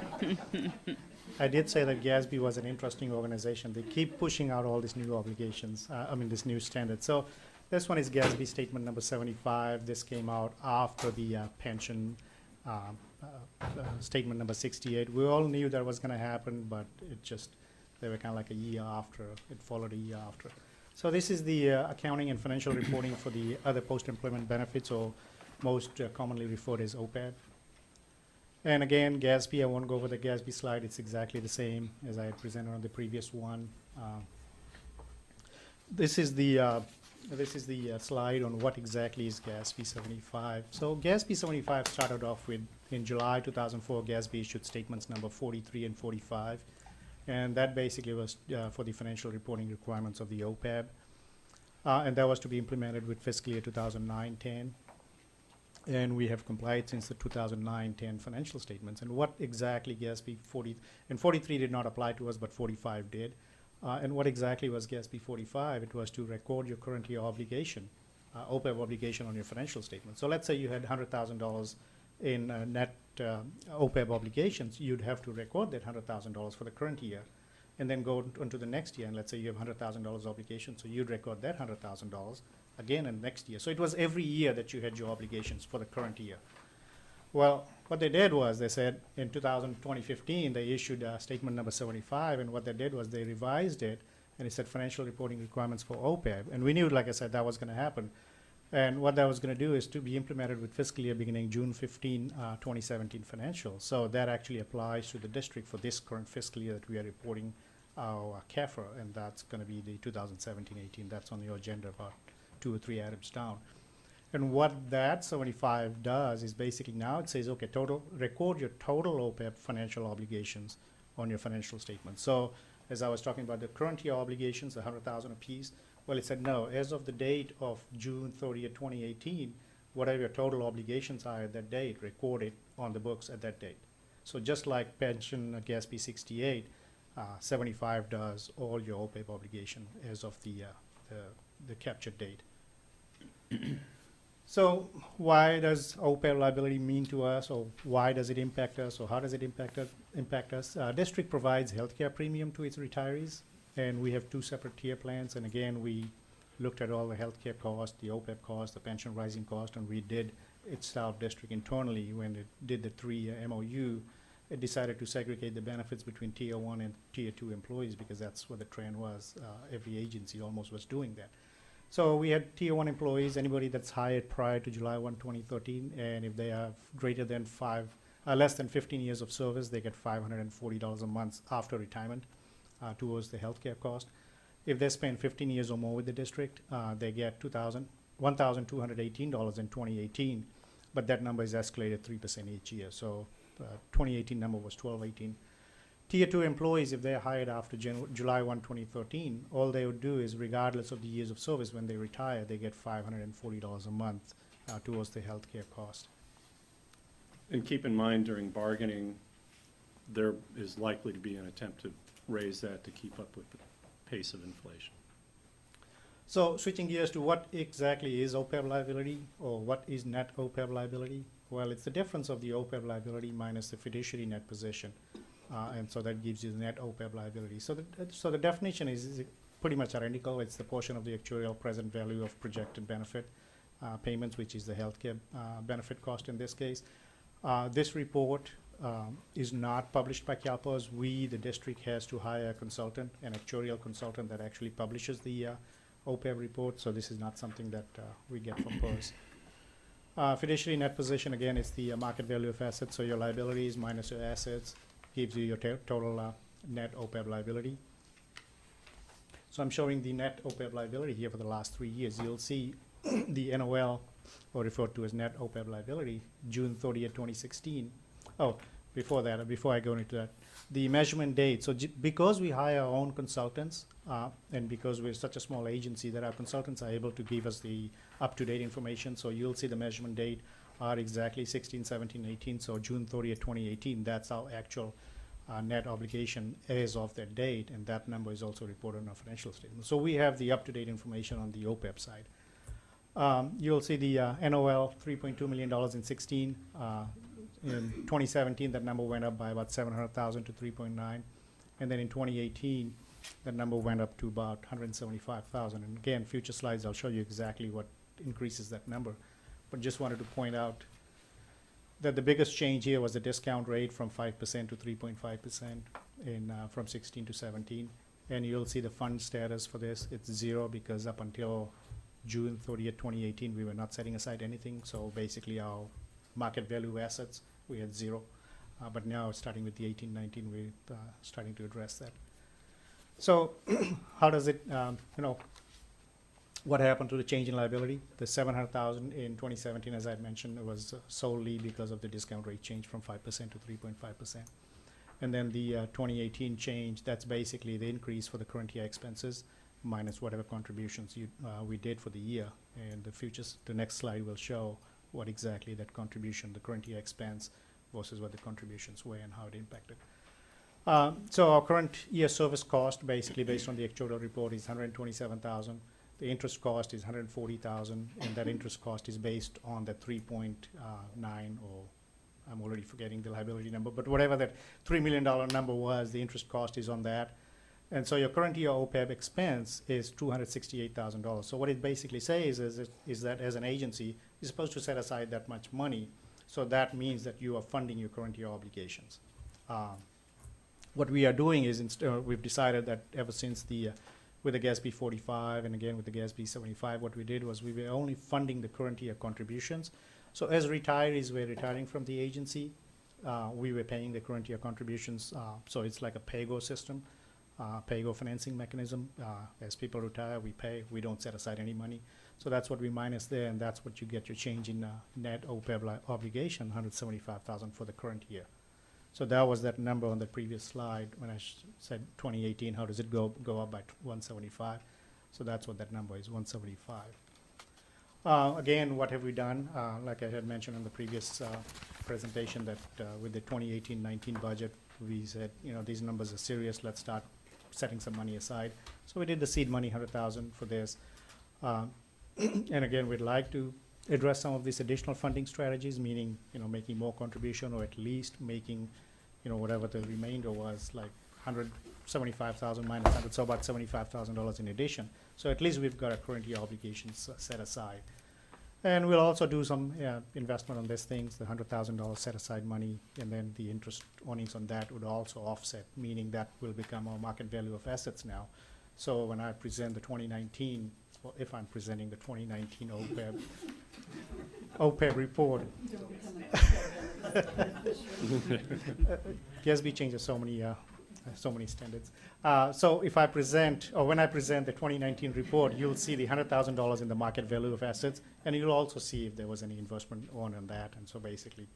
I did say that GASB was an interesting organization. They keep pushing out all these new obligations, this new standard. So this one is GASB statement number 75. This came out after the pension statement number 68. We all knew that was going to happen, but they were kind of like a year after. It followed a year after. So this is the accounting and financial reporting for the other post-employment benefits, or most commonly referred as OPEB. And again, GASB, I won't go over the GASB slide. It's exactly the same as I had presented on the previous one. This is the slide on what exactly is GASB 75. So GASB 75 started off with, in July 2004, GASB issued statements number 43 and 45. And that basically was for the financial reporting requirements of the OPEB. And that was to be implemented with fiscal year 2009-10. And we have complied since the 2009-10 financial statements. And what exactly GASB 40, and 43 did not apply to us, but 45 did. And what exactly was GASB 45? It was to record your current year obligation, OPEB obligation on your financial statement. So let's say you had $100,000 in net OPEB obligations. You'd have to record that $100,000 for the current year and then go into the next year. And let's say you have $100,000 obligation, so you'd record that $100,000 again in next year. So it was every year that you had your obligations for the current year. Well, what they did was they said in 2015, they issued statement number 75, and what they did was they revised it, and it said financial reporting requirements for OPEB. And we knew, like I said, that was going to happen. And what that was going to do is to be implemented with fiscal year beginning June 15, 2017 financial. So that actually applies to the district for this current fiscal year that we are reporting our CAFRA, and that's going to be the 2017-18. That's on your agenda about 2 or 3 items down. And what that 75 does is basically now it says, okay, record your total OPEB financial obligations on your financial statement. So as I was talking about the current year obligations, the $100,000 apiece, well, it said no, as of the date of June 30th, 2018, whatever your total obligations are at that date, record it on the books at that date. So just like pension GASB 68, 75 does all your OPEB obligation as of the captured date. So why does OPEB liability mean to us, or why does it impact us, or how does it impact us? District provides healthcare premium to its retirees, and we have 2 separate tier plans. And again, we looked at all the healthcare costs, the OPEB cost, the pension rising cost, and we did itself district internally when it did the 3-year MOU. It decided to segregate the benefits between Tier 1 and Tier 2 employees because that's what the trend was. Every agency almost was doing that. So we had tier 1 employees, anybody that's hired prior to July 1, 2013, and if they have greater than less than 15 years of service, they get $540 a month after retirement towards the healthcare cost. If they spend 15 years or more with the district, they get $1,218 in 2018, but that number is escalated 3% each year. So 2018 number was $1,218. Tier 2 employees, if they're hired after July 1, 2013, all they would do is, regardless of the years of service, when they retire, they get $540 a month towards the healthcare cost. And keep in mind, during bargaining, there is likely to be an attempt to raise that to keep up with the pace of inflation. So switching gears to what exactly is OPEB liability, or what is net OPEB liability? Well, it's the difference of the OPEB liability minus the fiduciary net position. And so that gives you the net OPEB liability. So the definition is pretty much identical. It's the portion of the actuarial present value of projected benefit payments, which is the healthcare benefit cost in this case. This report is not published by CalPERS. The district, has to hire a consultant, an actuarial consultant that actually publishes the OPEB report. So this is not something that we get from PERS. Fiduciary net position, again, is the market value of assets. So your liabilities minus your assets gives you your total net OPEB liability. So I'm showing the net OPEB liability here for the last 3 years. You'll see the NOL, or referred to as net OPEB liability, June 30th, 2016. Oh, before that, before I go into that, the measurement date. So because we hire our own consultants, and because we're such a small agency, that our consultants are able to give us the up-to-date information. So you'll see the measurement date are exactly 16, 17, 18. So June 30th, 2018, that's our actual net obligation as of that date, and that number is also reported on our financial statement. So we have the up-to-date information on the OPEB side. You'll see the NOL, $3.2 million in 16. In 2017, that number went up by about $700,000 to 3.9, and then in 2018, that number went up to about $175,000. And again, future slides, I'll show you exactly what increases that number. But just wanted to point out that the biggest change here was the discount rate from 5% to 3.5% in from 16 to 17. And you'll see the fund status for this. It's 0 because up until June 30th, 2018, we were not setting aside anything. So basically our market value assets, we had 0. But now, starting with the 18-19, we're starting to address that. So how does it, what happened to the change in liability? The $700,000 in 2017, as I mentioned, was solely because of the discount rate change from 5% to 3.5%. And then the 2018 change, that's basically the increase for the current year expenses minus whatever contributions we did for the year. And the next slide will show what exactly that contribution, the current year expense versus what the contributions were and how it impacted. So our current year service cost, basically based on the actuarial report, is $127,000. The interest cost is $140,000, and that interest cost is based on the 3.9, or I'm already forgetting the liability number, but whatever that $3 million number was, the interest cost is on that. And so your current year OPEB expense is $268,000. So what it basically says is that as an agency, you're supposed to set aside that much money. So that means that you are funding your current year obligations. What we are doing is we've decided that ever since with the GASB 45 and again with the GASB 75, what we did was we were only funding the current year contributions. So as retirees were retiring from the agency, we were paying the current year contributions. So it's like a pay-go system, pay-go financing mechanism. As people retire, we pay. We don't set aside any money. So that's what we minus there, and that's what you get your change in net OPEB obligation, $175,000 for the current year. So that was that number on the previous slide when I said 2018, how does it go up by 175? So that's what that number is, 175. Again, what have we done? Like I had mentioned in the previous presentation, that with the 2018-19 budget, we said, these numbers are serious. Let's start setting some money aside. So we did the seed money, $100,000 for this. And again, we'd like to address some of these additional funding strategies, meaning, making more contribution, or at least making, whatever the remainder was, like $175,000 minus 100, so about $75,000 in addition. So at least we've got a current year obligations set aside. And we'll also do some investment on these things, the $100,000 set aside money, and then the interest earnings on that would also offset, meaning that will become our market value of assets now. So when I present the 2019 well, if I'm presenting the 2019 OPEB report. GASB changes so many standards. So if I present, or when I present the 2019 report, you'll see the $100,000 in the market value of assets, and you'll also see if there was any investment on that. And so basically,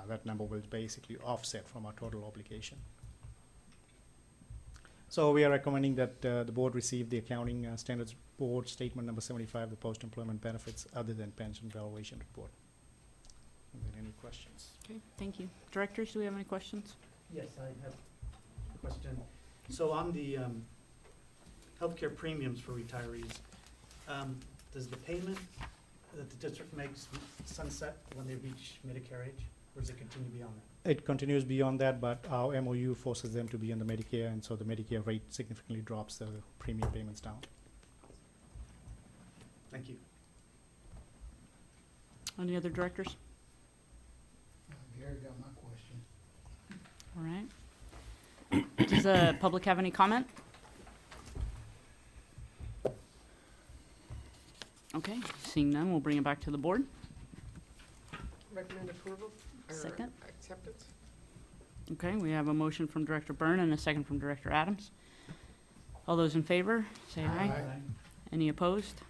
that number will basically offset from our total obligation. So we are recommending that the board receive the Accounting Standards Board Statement number 75, the post-employment benefits other than pension valuation report. And then any questions? Okay, thank you. Directors, do we have any questions? Yes, I have a question. So on the healthcare premiums for retirees, does the payment that the district makes sunset when they reach Medicare age, or does it continue beyond that? It continues beyond that, but our MOU forces them to be on the Medicare, and so the Medicare rate significantly drops the premium payments down. Thank you. Any other directors? Gary got my question. All right. Does the public have any comment? Okay, seeing none, we'll bring it back to the board. Recommend approval or Second. acceptance? Okay, we have a motion from Director Byrne and a second from Director Adams. All those in favor, say aye. Any opposed?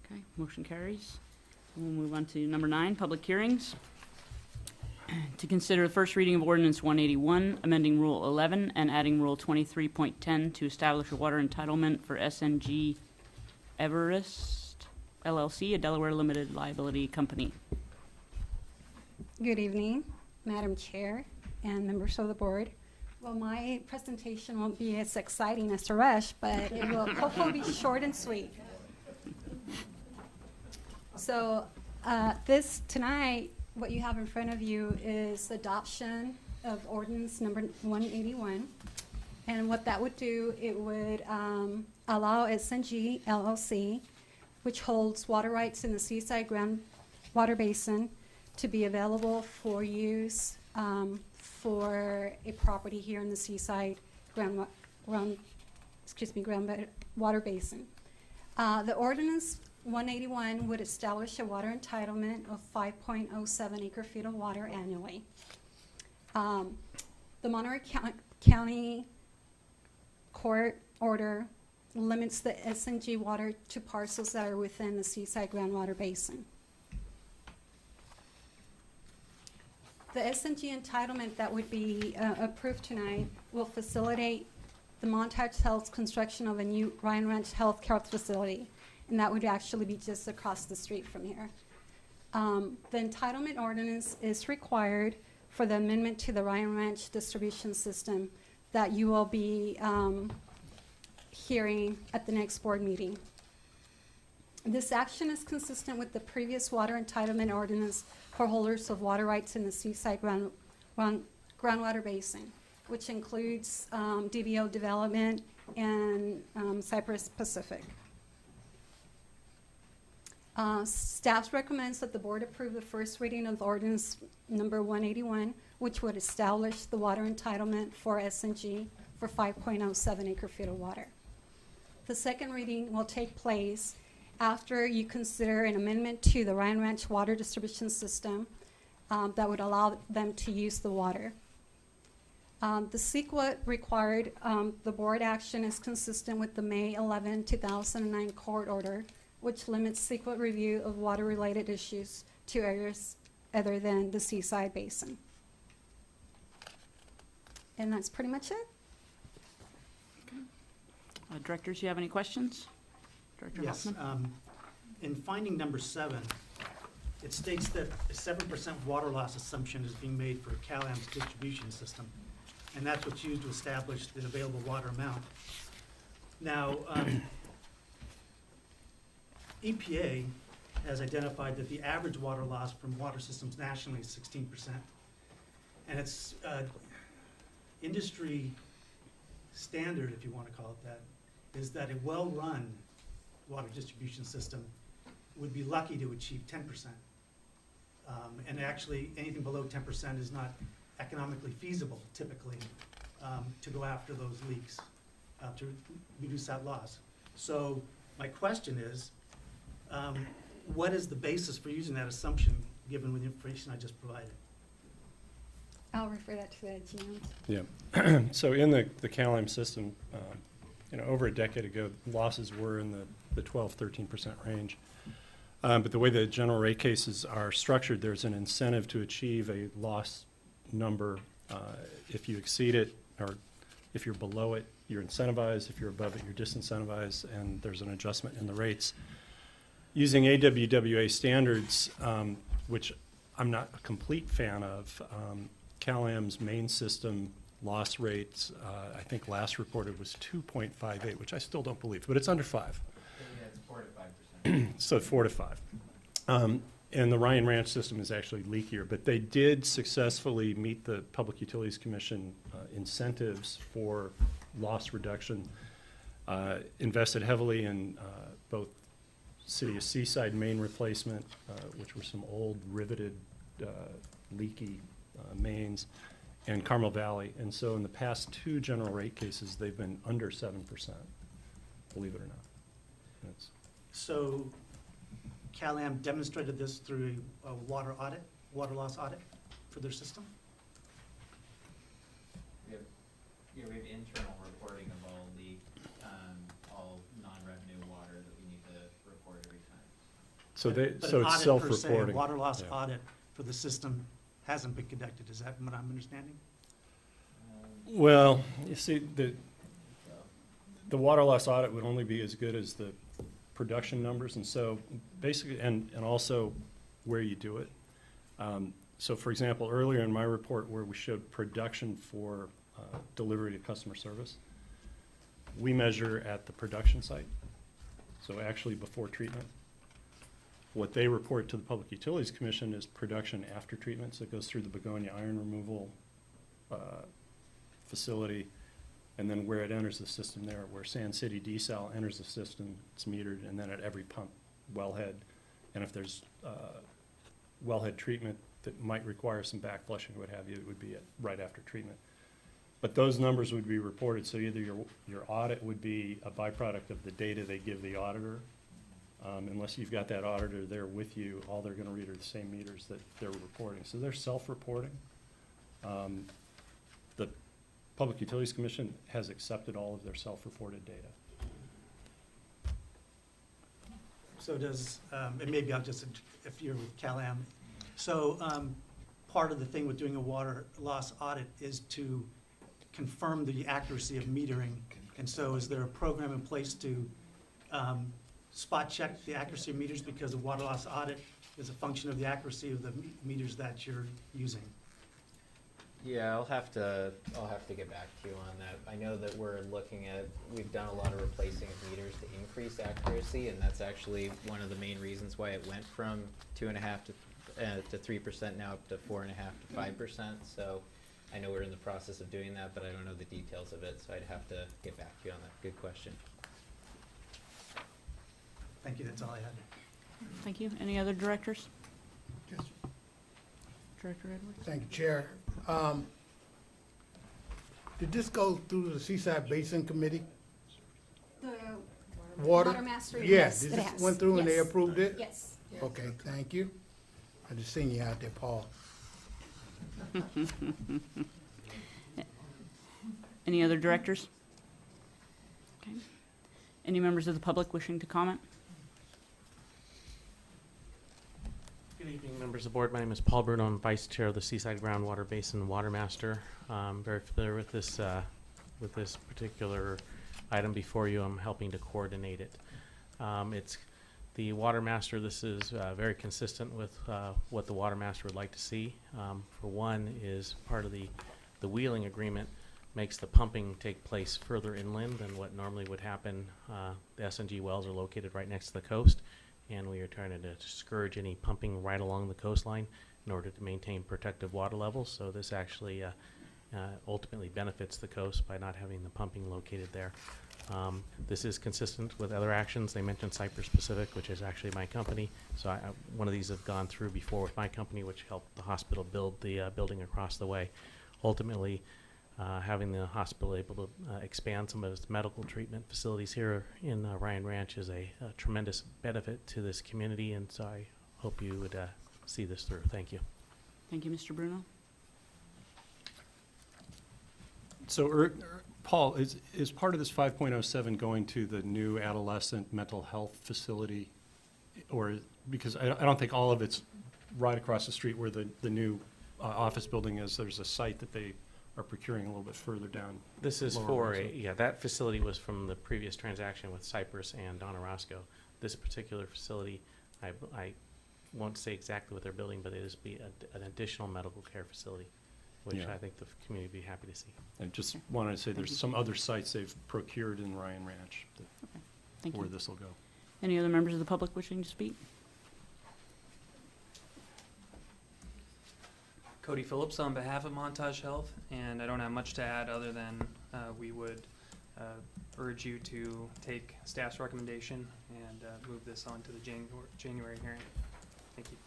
Okay, motion carries. We'll move on to number 9, public hearings. To consider the first reading of ordinance 181, amending Rule 11 and adding Rule 23.10 to establish a water entitlement for SNG Everest LLC, a Delaware limited liability company. Good evening, Madam Chair and members of the board. Well, my presentation won't be as exciting as Suresh, but it will hopefully be short and sweet. So this tonight, what you have in front of you is adoption of ordinance number 181. And what that would do, it would allow SNG LLC, which holds water rights in the Seaside Groundwater Basin, to be available for use for a property here in the Seaside Groundwater Basin. The ordinance 181 would establish a water entitlement of 5.07 acre-feet of water annually. The Monterey County Court order limits the SNG water to parcels that are within the Seaside Groundwater Basin. The SNG entitlement that would be approved tonight will facilitate the Montage Health's construction of a new Ryan Ranch Health facility, and that would actually be just across the street from here. The entitlement ordinance is required for the amendment to the Ryan Ranch distribution system that you will be hearing at the next board meeting. This action is consistent with the previous water entitlement ordinance for holders of water rights in the Seaside Groundwater Basin, which includes DBO development and Cypress Pacific. Staff recommends that the board approve the first reading of ordinance number 181, which would establish the water entitlement for SNG for 5.07 acre-feet of water. The second reading will take place after you consider an amendment to the Ryan Ranch water distribution system that would allow them to use the water. The CEQA required, the board action is consistent with the May 11, 2009 court order, which limits CEQA review of water-related issues to areas other than the Seaside Basin. And that's pretty much it. Directors, you have any questions? Director Yes. Hoffman? In finding number 7, it states that a 7% water loss assumption is being made for CalAM's distribution system, and that's what's used to establish the available water amount. Now, EPA has identified that the average water loss from water systems nationally is 16%. And it's industry standard, if you want to call it that, is that a well-run water distribution system would be lucky to achieve 10%. And actually, anything below 10% is not economically feasible, typically, to go after those leaks, to reduce that loss. So My question is, what is the basis for using that assumption, given with the information I just provided? I'll refer that to the GMs. Yeah. So in the CalAm system, over a decade ago, losses were in the 12-13% range. But the way the general rate cases are structured, there's an incentive to achieve a loss number. If you exceed it, or if you're below it, you're incentivized. If you're above it, you're disincentivized, and there's an adjustment in the rates. Using AWWA standards, which I'm not a complete fan of, CalAm's main system loss rates, I think last reported was 2.58, which I still don't believe, but it's under 5. Yeah, it's 4 to 5%. So 4 to 5. And the Ryan Ranch system is actually leakier, but they did successfully meet the Public Utilities Commission incentives for loss reduction, invested heavily in both City of Seaside main replacement, which were some old riveted leaky mains, and Carmel Valley. And so in the past 2 general rate cases, they've been under 7%, believe it or not. That's So CalAm demonstrated this through a water loss audit for their system? We have internal reporting of all non-revenue water that we need to report every time. So But it's an audit per se, a self-reporting. water loss Yeah. audit for the system hasn't been conducted. Is that what I'm understanding? Well, you see, the water loss audit would only be as good as the production numbers, and so basically, and also where you do it. So for example, earlier in my report where we showed production for delivery to customer service, we measure at the production site, so actually before treatment. What they report to the Public Utilities Commission is production after treatment, so it goes through the Begonia iron removal facility, and then where it enters the system there, where Sand City desal enters the system, it's metered, and then at every pump wellhead. And if there's wellhead treatment that might require some back flushing, what have you, it would be right after treatment. But those numbers would be reported, so either your audit would be a byproduct of the data they give the auditor. Unless you've got that auditor there with you, all they're going to read are the same meters that they're reporting. So they're self-reporting. The Public Utilities Commission has accepted all of their self-reported data. So does, and maybe I'll just, if you're with CalAm, so part of the thing with doing a water loss audit is to confirm the accuracy of metering. And so is there a program in place to spot check the accuracy of meters, because a water loss audit is a function of the accuracy of the meters that you're using? Yeah, I'll have to get back to you on that. I know that we've done a lot of replacing of meters to increase accuracy, and that's actually one of the main reasons why it went from 2.5% to 3% now up to 4.5% to 5%. So I know we're in the process of doing that, but I don't know the details of it, so I'd have to get back to you on that. Good question. Thank you, that's all I had. Thank you. Any other directors? Yes. Director Edwards? Thank you, Chair. Did this go through the Seaside Basin Committee? The Water? Water Master, Yeah, yes, this it has. went through and they Yes. approved it? Yes. Okay, thank you. I just seen you out there, Paul. Any other directors? Okay. Any members of the public wishing to comment? Good evening, members of the board. My name is Paul Bruno. I'm Vice Chair of the Seaside Groundwater Basin Water Master. Very familiar with this particular item before you. I'm helping to coordinate it. It's the Water Master. This is very consistent with what the Water Master would like to see. For one, is part of the wheeling agreement makes the pumping take place further inland than what normally would happen. The SNG wells are located right next to the coast, and we are trying to discourage any pumping right along the coastline in order to maintain protective water levels. So this actually ultimately benefits the coast by not having the pumping located there. This is consistent with other actions. They mentioned Cypress Pacific, which is actually my company. So one of these have gone through before with my company, which helped the hospital build the building across the way. Ultimately, having the hospital able to expand some of its medical treatment facilities here in Ryan Ranch is a tremendous benefit to this community, and so I hope you would see this through. Thank you. Thank you, Mr. Bruno. So, Paul, is part of this 5.07 going to the new adolescent mental health facility? Or, because I don't think all of it's right across the street where the new office building is. There's a site that they are procuring a little bit further down. This is Lower for, Roosevelt. yeah, that facility was from the previous transaction with Cypress and Don Orozco. This particular facility, I won't say exactly what they're building, but it is an additional medical care facility, which Yeah. I think the community would be happy to see. I just wanted to say there's some other sites they've procured in Ryan Ranch Thank where you. this will go. Any other members of the public wishing to speak? Cody Phillips on behalf of Montage Health, and I don't have much to add other than we would urge you to take staff's recommendation and move this on to the January hearing. Thank you.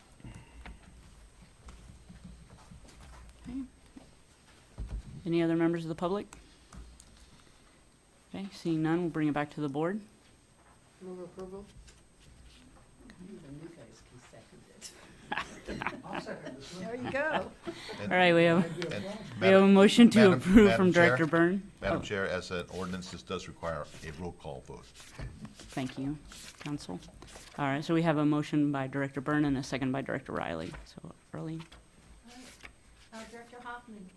Okay. Any other members of the public? Okay, seeing none, we'll bring it back to the board. Move approval. You guys can second it. There you go. And- All right, we have and a motion to Madam- approve Madam from Chair? Director Byrne. Madam Oh, Chair, as an ordinance, this does require a roll call vote. Thank you, Council. All right, so we have a motion by Director Byrne and a second by Director Riley. So, Early. Director Hoffman.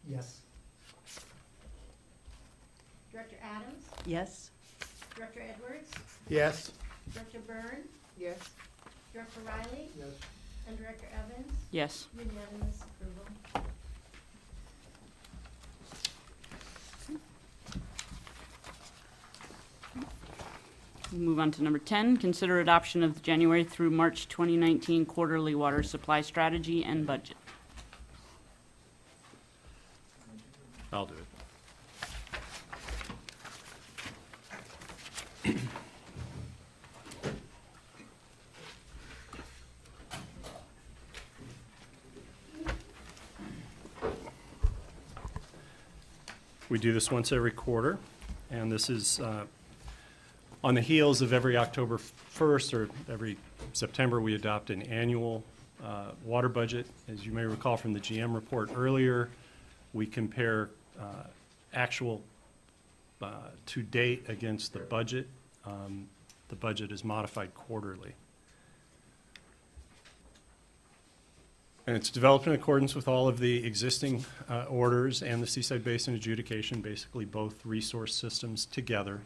Yes. Director Adams. Yes. Director Edwards. Yes. Director Byrne. Yes. Director Riley. Yes. And Director Evans. Yes. Unanimous approval. We move on to number 10, consider adoption of the January through March 2019 quarterly water supply strategy and budget. I'll do it. We do this once every quarter, and this is on the heels of every October 1st or every September, we adopt an annual water budget. As you may recall from the GM report earlier, we compare actual to date against the budget. The budget is modified quarterly. And it's developed in accordance with all of the existing orders and the Seaside Basin adjudication, basically both resource systems together.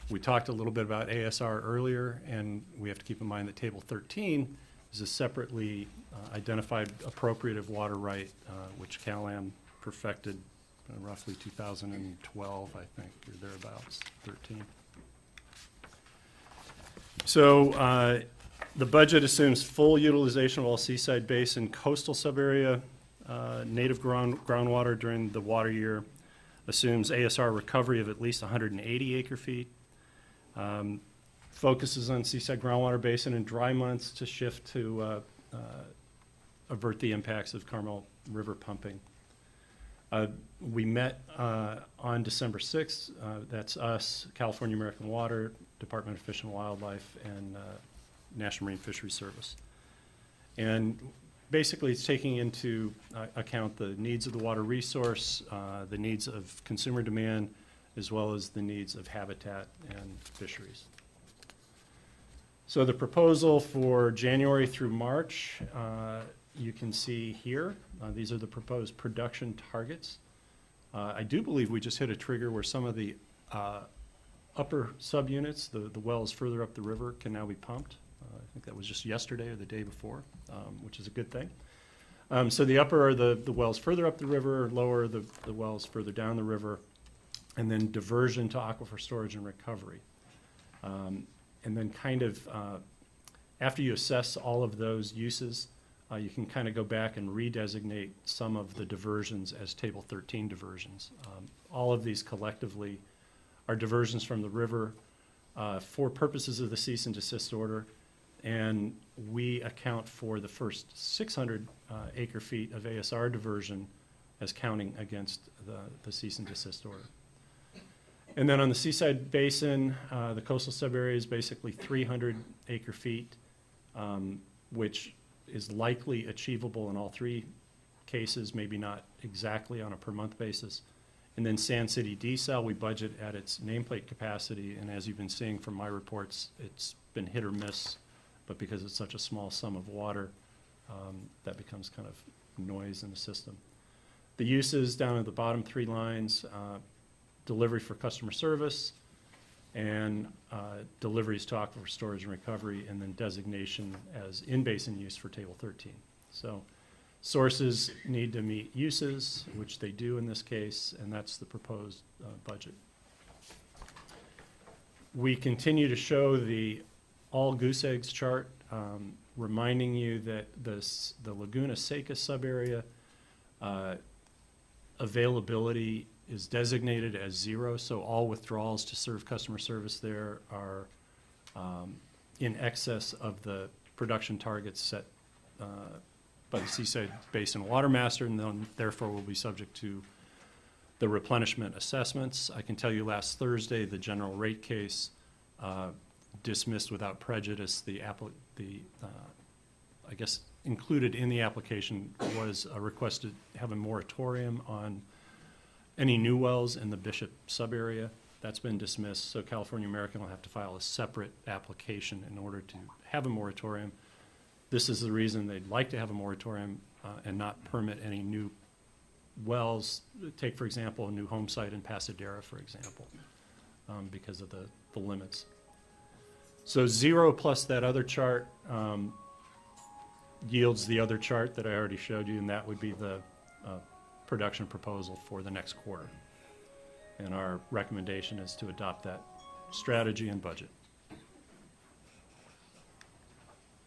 We talked a little bit about ASR earlier, and we have to keep in mind that Table 13 is a separately identified appropriative water right, which CalAm perfected in roughly 2012, I think, or thereabouts, 13. So the budget assumes full utilization of all Seaside Basin coastal subarea native groundwater during the water year, assumes ASR recovery of at least 180 acre feet, focuses on Seaside groundwater basin in dry months to shift to avert the impacts of Carmel River pumping. We met on December 6th. That's us, California American Water, Department of Fish and Wildlife, and National Marine Fisheries Service. And basically, it's taking into account the needs of the water resource, the needs of consumer demand, as well as the needs of habitat and fisheries. So the proposal for January through March, you can see here. These are the proposed production targets. I do believe we just hit a trigger where some of the upper subunits, the wells further up the river, can now be pumped. I think that was just yesterday or the day before, which is a good thing. So the upper are the wells further up the river, lower the wells further down the river, and then diversion to aquifer storage and recovery. And then kind of, after you assess all of those uses, you can kind of go back and redesignate some of the diversions as Table 13 diversions. All of these collectively are diversions from the river for purposes of the cease and desist order. And we account for the first 600 acre feet of ASR diversion as counting against the cease and desist order. And then on the Seaside Basin, the coastal sub-area is basically 300 acre feet, which is likely achievable in all three cases, maybe not exactly on a per month basis. And then Sand City desal, we budget at its nameplate capacity, and as you've been seeing from my reports, it's been hit or miss, but because it's such a small sum of water, that becomes kind of noise in the system. The uses down at the bottom three lines, delivery for customer service, and deliveries to aquifer storage and recovery, and then designation as in-basin use for Table 13. So sources need to meet uses, which they do in this case, and that's the proposed budget. We continue to show the all goose eggs chart, reminding you that the Laguna Seca subarea availability is designated as 0, so all withdrawals to serve customer service there are in excess of the production targets set by the Seaside Basin Water Master, and then therefore will be subject to the replenishment assessments. I can tell you last Thursday, the general rate case dismissed without prejudice. I guess included in the application was a request to have a moratorium on any new wells in the Bishop subarea. That's been dismissed, so California American will have to file a separate application in order to have a moratorium. This is the reason they'd like to have a moratorium and not permit any new wells. Take, for example, a new home site in Pasadena, for example, because of the limits. So 0 plus that other chart yields the other chart that I already showed you, and that would be the production proposal for the next quarter. And our recommendation is to adopt that strategy and budget.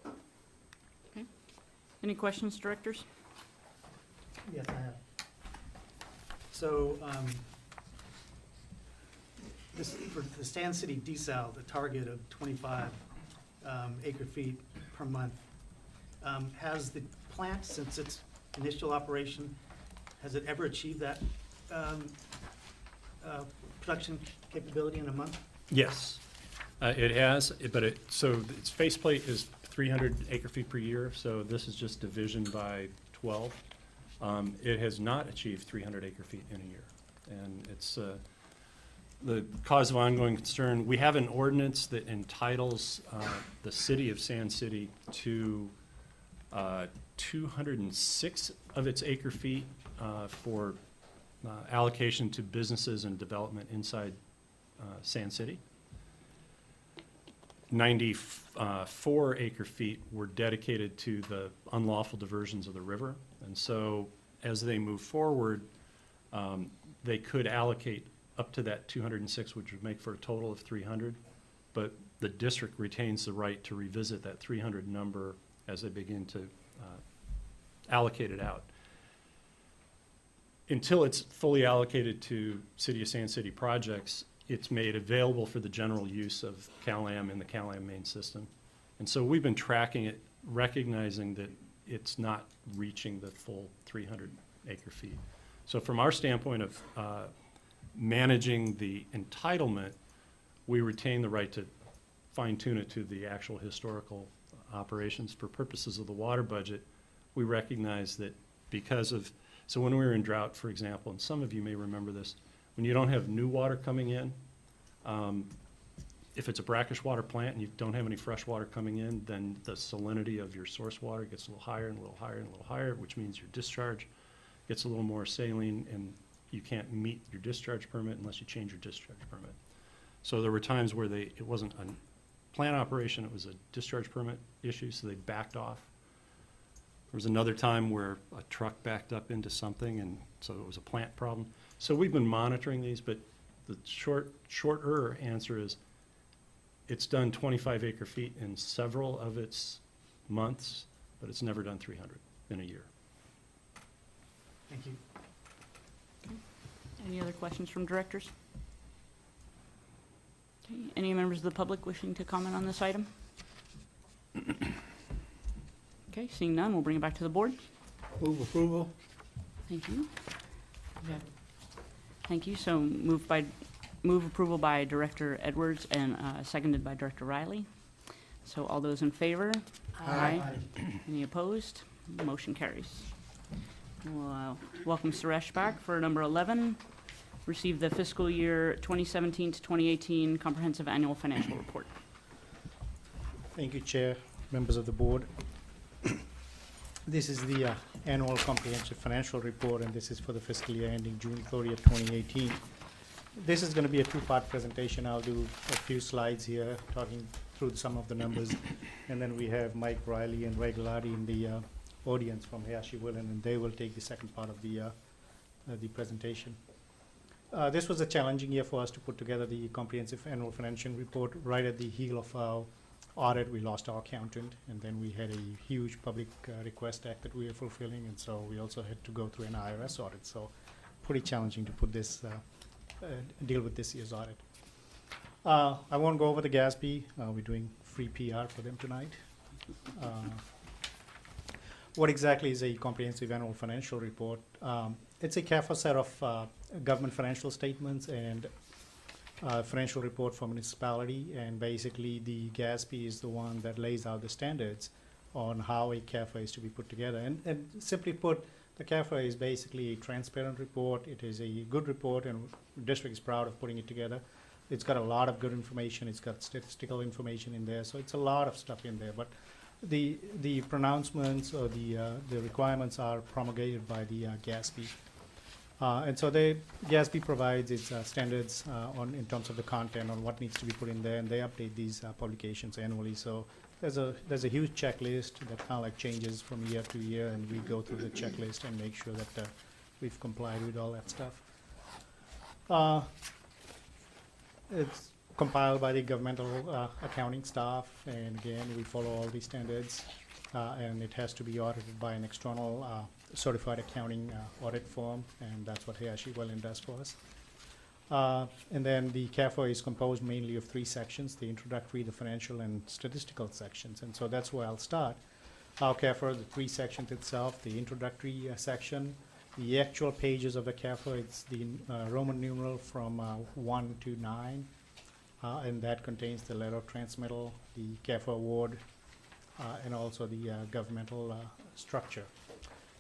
Okay. Any questions, directors? Yes, I have. So, for the Sand City desal, the target of 25 acre feet per month, has the plant, since its initial operation, has it ever achieved that production capability in a month? Yes, it has, but so its faceplate is 300 acre feet per year, so this is just division by 12. It has not achieved 300 acre feet in a year, and it's the cause of ongoing concern. We have an ordinance that entitles the city of Sand City to 206 of its acre feet for allocation to businesses and development inside Sand City. 94 acre feet were dedicated to the unlawful diversions of the river. And so as they move forward, they could allocate up to that 206, which would make for a total of 300. But the district retains the right to revisit that 300 number as they begin to allocate it out. Until it's fully allocated to City of Sand City projects, it's made available for the general use of CalAm in the CalAm main system. And so we've been tracking it, recognizing that it's not reaching the full 300 acre feet. So from our standpoint of managing the entitlement, we retain the right to fine tune it to the actual historical operations. For purposes of the water budget, we recognize that because of, so when we were in drought, for example, and some of you may remember this, when you don't have new water coming in, if it's a brackish water plant and you don't have any fresh water coming in, then the salinity of your source water gets a little higher and a little higher and a little higher, which means your discharge gets a little more saline, and you can't meet your discharge permit unless you change your discharge permit. So there were times where it wasn't a plant operation, it was a discharge permit issue, so they backed off. There was another time where a truck backed up into something, and so it was a plant problem. So we've been monitoring these, but the shorter answer is it's done 25 acre feet in several of its months, but it's never done 300 in a year. Thank you. Any other questions from directors? Okay. Any members of the public wishing to comment on this item? Okay, seeing none, we'll bring it back to the board. Move approval. Thank you. Okay. Thank you. So move approval by Director Edwards and seconded by Director Riley. So all those in favor? Aye. Any opposed? Motion carries. We'll welcome Suresh back for number 11. Receive the fiscal year 2017 to 2018 comprehensive annual financial report. Thank you, Chair, members of the board. This is the annual comprehensive financial report, and this is for the fiscal year ending June 30th, 2018. This is going to be a two-part presentation. I'll do a few slides here talking through some of the numbers, and then we have Mike Riley and Ray Galati in the audience from Hayashi Willen, and they will take the second part of the presentation. This was a challenging year for us to put together the comprehensive annual financial report. Right at the heel of our audit, we lost our accountant, and then we had a huge public request act that we were fulfilling, and so we also had to go through an IRS audit. So pretty challenging to put this, deal with this year's audit. I won't go over the GASB. We're doing free PR for them tonight. What exactly is a comprehensive annual financial report? It's a careful set of government financial statements and financial report for municipality, and basically the GASB is the one that lays out the standards on how a CAFA is to be put together. And simply put, the CAFA is basically a transparent report. It is a good report, and the district is proud of putting it together. It's got a lot of good information. It's got statistical information in there, so it's a lot of stuff in there. But the pronouncements or the requirements are promulgated by the GASB. And so the GASB provides its standards in terms of the content on what needs to be put in there, and they update these publications annually. So there's a huge checklist that kind of like changes from year to year, and we go through the checklist and make sure that we've complied with all that stuff. It's compiled by the governmental accounting staff, and again, we follow all these standards, and it has to be audited by an external certified accounting audit firm, and that's what Hayashi Willen does for us. And then the CAFA is composed mainly of three sections: the introductory, the financial, and statistical sections. And so that's where I'll start. Our CAFA, the three sections itself: the introductory section, the actual pages of the CAFA, it's the Roman numeral from 1 to 9, and that contains the letter of transmittal, the CAFA award, and also the governmental structure.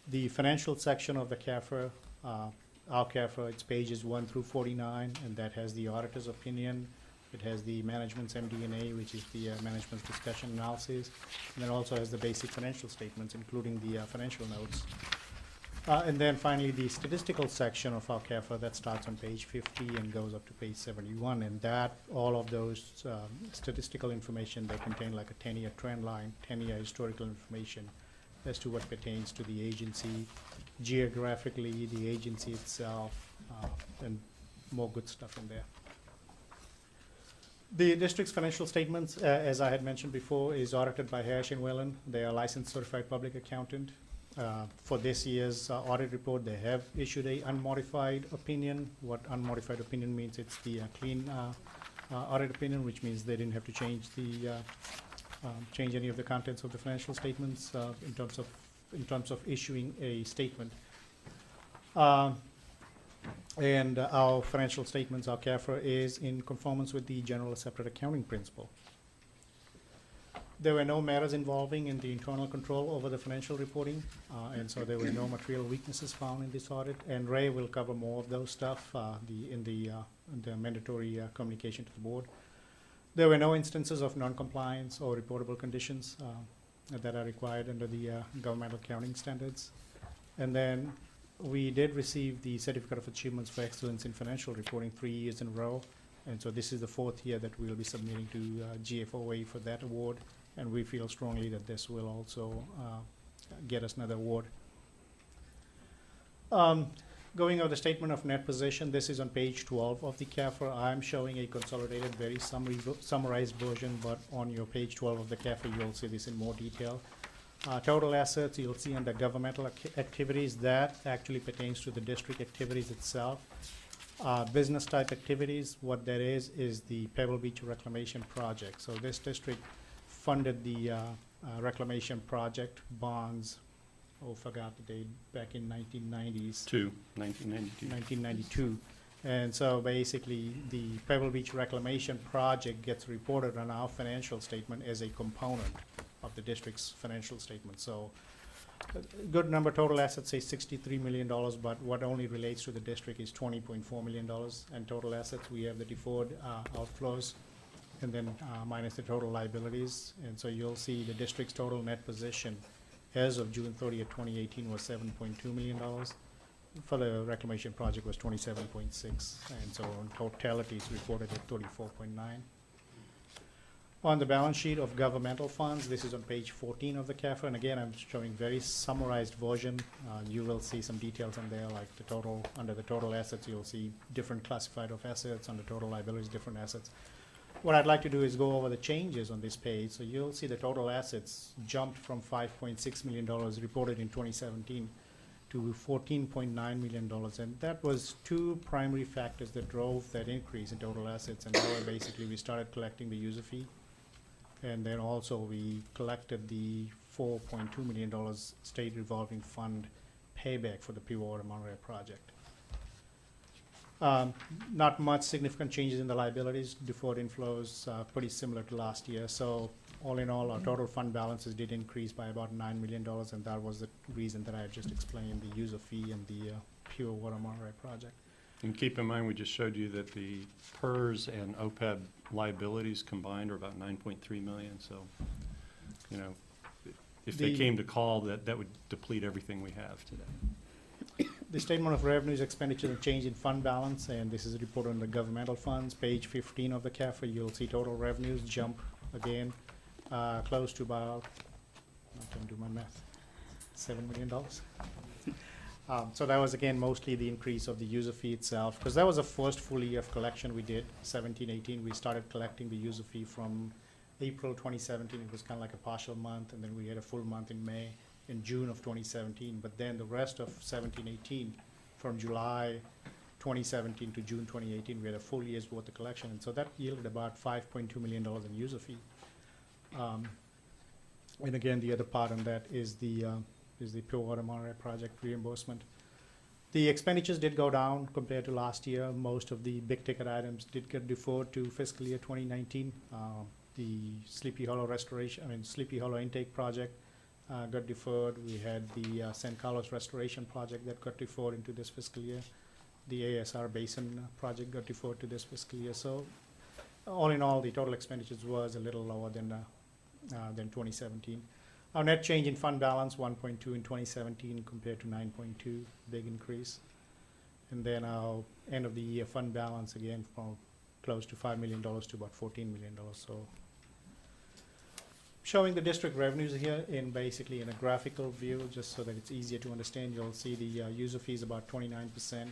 The financial section of the CAFA, our CAFA, it's pages 1 through 49, and that has the auditor's opinion. It has the management's MD&A, which is the management's discussion analysis, and it also has the basic financial statements, including the financial notes. And then finally, the statistical section of our CAFA that starts on page 50 and goes up to page 71, and that all of those statistical information, they contain like a 10-year trend line, 10-year historical information as to what pertains to the agency, geographically, the agency itself, and more good stuff in there. The district's financial statements, as I had mentioned before, is audited by Hayashi Willen. They are a licensed certified public accountant. For this year's audit report, they have issued a unmodified opinion. What unmodified opinion means, it's the clean audit opinion, which means they didn't have to change any of the contents of the financial statements in terms of issuing a statement. And our financial statements, our CAFA, is in conformance with the general accepted accounting principle. There were no matters involving in the internal control over the financial reporting, and so there were no material weaknesses found in this audit. And Ray will cover more of those stuff in the mandatory communication to the board. There were no instances of non-compliance or reportable conditions that are required under the governmental accounting standards. And then we did receive the Certificate of Achievements for Excellence in Financial Reporting 3 years in a row. And so this is the 4th year that we'll be submitting to GFOA for that award. And we feel strongly that this will also get us another award. Going over the statement of net position, this is on page 12 of the CAFA. I'm showing a consolidated, very summarized version, but on your page 12 of the CAFA, you'll see this in more detail. Total assets, you'll see under governmental activities, that actually pertains to the district activities itself. Business type activities, what that is the Pebble Beach Reclamation Project. So this district funded the reclamation project bonds, forgot the date, back in 1990s. 1992. 1992. And so basically, the Pebble Beach Reclamation Project gets reported on our financial statement as a component of the district's financial statement. So a good number, total assets say $63 million, but what only relates to the district is $20.4 million. And total assets, we have the deferred outflows, and then minus the total liabilities. And so you'll see the district's total net position as of June 30th, 2018 was $7.2 million. For the reclamation project was 27.6, and so in totality it's reported at 34.9. On the balance sheet of governmental funds, this is on page 14 of the CAFR, and again I'm showing very summarized version. You will see some details on there, like the total, under the total assets you'll see different classified of assets, under total liabilities different assets. What I'd like to do is go over the changes on this page. So you'll see the total assets jumped from $5.6 million reported in 2017 to $14.9 million. And that was two primary factors that drove that increase in total assets. And basically we started collecting the user fee. And then also we collected the $4.2 million state revolving fund payback for the Pure Water Monterey project. Not much significant changes in the liabilities. Deferred inflows pretty similar to last year. So all in all, our total fund balances did increase by about $9 million, and that was the reason that I had just explained, the user fee and the Pure Water Monterey project. And keep in mind, we just showed you that the PERS and OPEB liabilities combined are about $9.3 million. So, you know, if they came to call, that would deplete everything we have today. The statement of revenues, expenditures, and change in fund balance, and this is reported on the governmental funds. Page 15 of the CAFR, you'll see total revenues jump again, close to about, I can do my math, $7 million. So that was again mostly the increase of the user fee itself, because that was the first full year of collection we did, 17-18. We started collecting the user fee from April 2017. It was kind of like a partial month, and then we had a full month in May. In June of 2017, but then the rest of 17-18, from July 2017 to June 2018, we had a full year's worth of collection, and so that yielded about $5.2 million in user fee. And again, the other part on that is the Pure Water Monterey project reimbursement. The expenditures did go down compared to last year. Most of the big ticket items did get deferred to fiscal year 2019. The Sleepy Hollow Sleepy Hollow intake project got deferred. We had the San Carlos restoration project that got deferred into this fiscal year. The ASR Basin project got deferred to this fiscal year. So all in all, the total expenditures was a little lower than 2017. Our net change in fund balance, 1.2 in 2017 compared to 9.2, big increase. And then our end of the year fund balance, again, from close to $5 million to about $14 million. So showing the district revenues here basically in a graphical view, just so that it's easier to understand. You'll see the user fees about 29%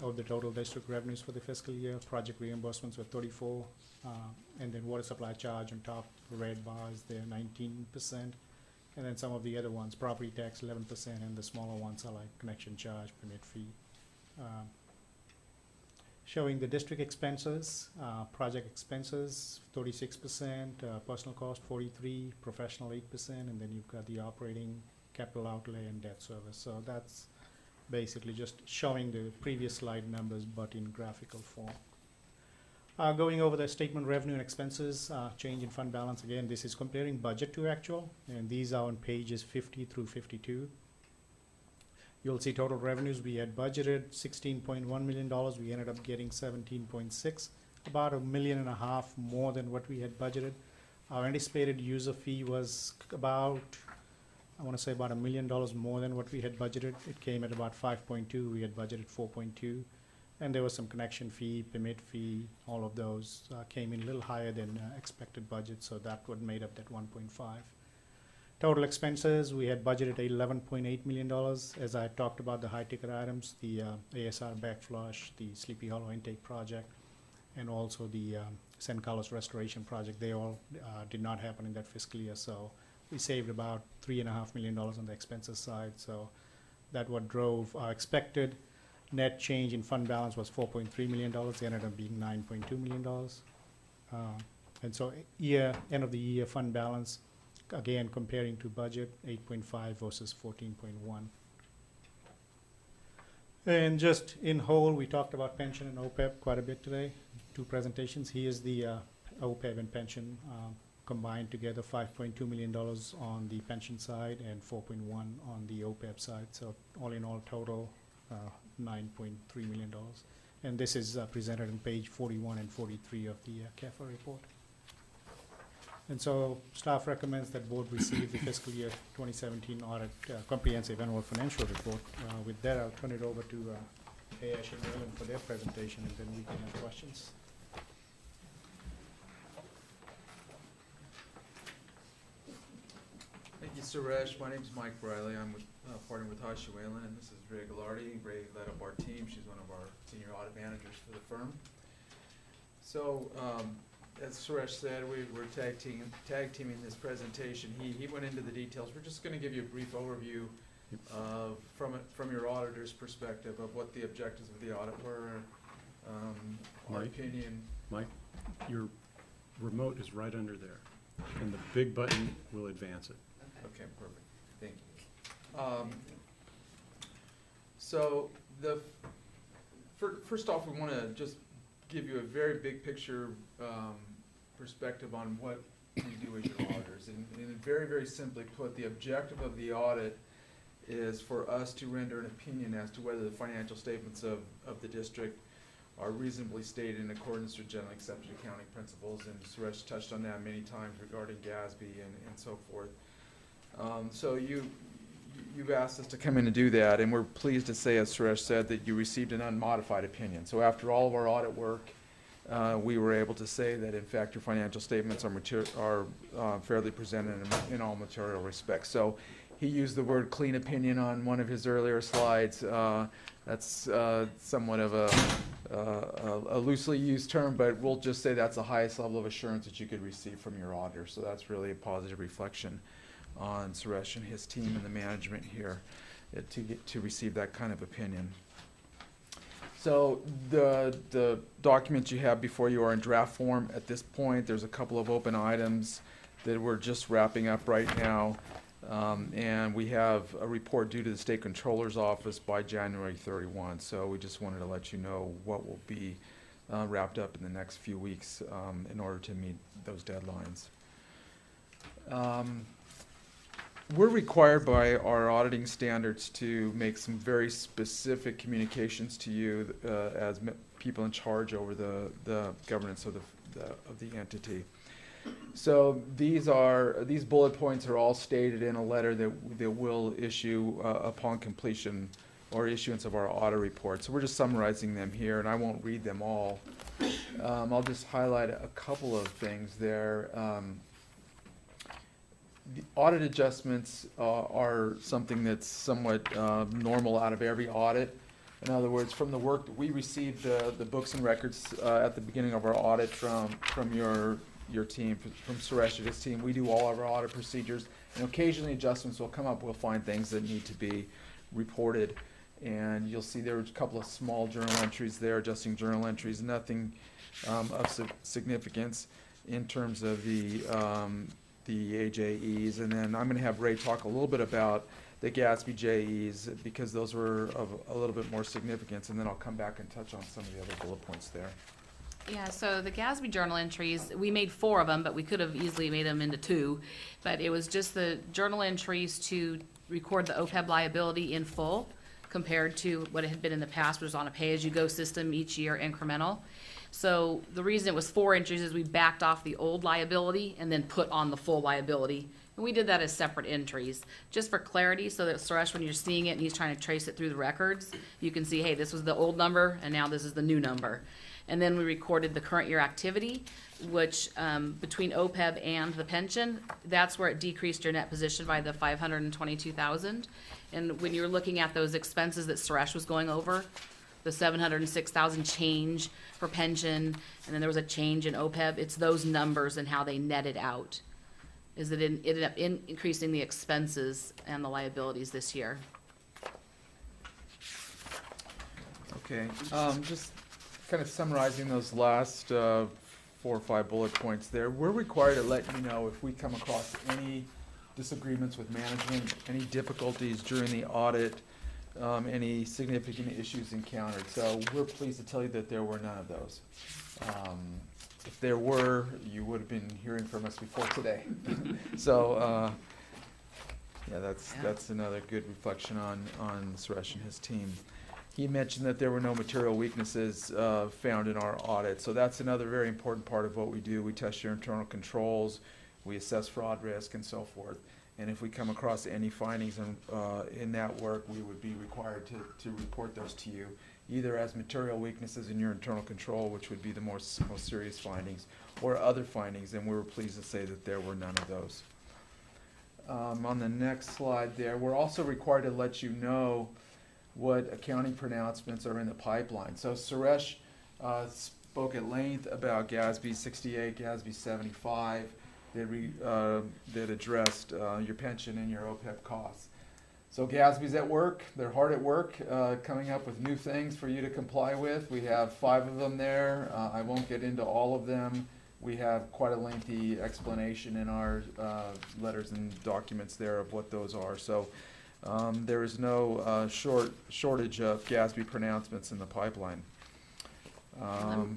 of the total district revenues for the fiscal year. Project reimbursements were 34%, and then water supply charge on top, the red bars there, 19%. And then some of the other ones, property tax 11%, and the smaller ones are like connection charge, permit fee. Showing the district expenses, project expenses 36%, personal cost 43%, professional 8%, and then you've got the operating, capital outlay, and debt service. So that's basically just showing the previous slide numbers but in graphical form. Going over the statement revenue and expenses, change in fund balance. Again, this is comparing budget to actual, and these are on pages 50 through 52. You'll see total revenues. We had budgeted $16.1 million. We ended up getting 17.6, about $1.5 million more than what we had budgeted. Our anticipated user fee was about, I want to say about $1 million more than what we had budgeted. It came at about 5.2. We had budgeted 4.2. And there was some connection fee, permit fee, all of those came in a little higher than expected budget, so that would made up that 1.5. Total expenses, we had budgeted $11.8 million. As I talked about the high ticket items, the ASR backflush, the Sleepy Hollow intake project, and also the San Carlos restoration project, they all did not happen in that fiscal year. So we saved about $3.5 million on the expenses side. So that what drove our expected net change in fund balance was $4.3 million. It ended up being $9.2 million. And so end of the year fund balance, again, comparing to budget, 8.5 versus 14.1. And just in whole, we talked about pension and OPEB quite a bit today, 2 presentations. Here's the OPEB and pension combined together, $5.2 million on the pension side and 4.1 on the OPEB side. So all in all total, $9.3 million. And this is presented on page 41 and 43 of the CAFA report. And so staff recommends that board receive the fiscal year 2017 audit comprehensive annual financial report. With that, I'll turn it over to Ash and Ellen for their presentation, and then we can have questions. Thank you, Suresh. My name is Mike Briley. I'm with, partnering with Hashi Whalen, and this is Ray Gallardi. Ray led up our team. She's one of our senior audit managers for the firm. So, as Suresh said, we're tag teaming this presentation. He went into the details. We're just going to give you a brief overview from your auditor's perspective of what the objectives of the audit were, our opinion. Mike, your remote is right under there, and the big button will advance it. Okay, perfect. Thank you. So first off, we want to just give you a very big picture perspective on what we do as your auditors. And very, very simply put, the objective of the audit is for us to render an opinion as to whether the financial statements of the district are reasonably stated in accordance with generally accepted accounting principles. And Suresh touched on that many times regarding GASB and so forth. So you've asked us to come in and do that, and we're pleased to say, as Suresh said, that you received an unmodified opinion. So after all of our audit work, we were able to say that, in fact, your financial statements are fairly presented in all material respects. So he used the word clean opinion on one of his earlier slides. That's somewhat of a loosely used term, but we'll just say that's the highest level of assurance that you could receive from your auditor. So that's really a positive reflection on Suresh and his team and the management here to receive that kind of opinion. So the documents you have before you are in draft form at this point. There's a couple of open items that we're just wrapping up right now. And we have a report due to the State Controller's Office by January 31. So we just wanted to let you know what will be wrapped up in the next few weeks in order to meet those deadlines. We're required by our auditing standards to make some very specific communications to you as people in charge over the governance of the entity. So these bullet points are all stated in a letter that we'll issue upon completion or issuance of our audit report. So we're just summarizing them here, and I won't read them all. I'll just highlight a couple of things there. The audit adjustments are something that's somewhat normal out of every audit. In other words, from the work that we received the books and records at the beginning of our audit from your team, from Suresh and his team. We do all of our audit procedures, and occasionally adjustments will come up. We'll find things that need to be reported, and you'll see there are a couple of small journal entries there, adjusting journal entries, nothing of significance in terms of the AJEs. And then I'm going to have Ray talk a little bit about the GASB JEs because those were of a little bit more significance, and then I'll come back and touch on some of the other bullet points there. Yeah, so the GASB journal entries, we made 4 of them, but we could have easily made them into 2. But it was just the journal entries to record the OPEB liability in full compared to what it had been in the past, which was on a pay-as-you-go system each year, incremental. So the reason it was 4 entries is we backed off the old liability and then put on the full liability. And we did that as separate entries, just for clarity, so that Suresh, when you're seeing it and he's trying to trace it through the records, you can see, hey, this was the old number, and now this is the new number. And then we recorded the current year activity, which between OPEB and the pension, that's where it decreased your net position by the $522,000. And when you're looking at those expenses that Suresh was going over, the $706,000 change for pension, and then there was a change in OPEB, it's those numbers and how they netted out. Is it ended up increasing the expenses and the liabilities this year. Okay, just kind of summarizing those last 4 or 5 bullet points there. We're required to let you know if we come across any disagreements with management, any difficulties during the audit, any significant issues encountered. So we're pleased to tell you that there were none of those. If there were, you would have been hearing from us before today. So, yeah, that's another good reflection on Suresh and his team. He mentioned that there were no material weaknesses found in our audit. So that's another very important part of what we do. We test your internal controls, we assess fraud risk, and so forth. And if we come across any findings in that work, we would be required to report those to you, either as material weaknesses in your internal control, which would be the most serious findings, or other findings, and we were pleased to say that there were none of those. On the next slide there, we're also required to let you know what accounting pronouncements are in the pipeline. So Suresh spoke at length about GASB 68, GASB 75, that addressed your pension and your OPEB costs. So GASB's at work. They're hard at work coming up with new things for you to comply with. We have 5 of them there. I won't get into all of them. We have quite a lengthy explanation in our letters and documents there of what those are. So there is no shortage of GASB pronouncements in the pipeline.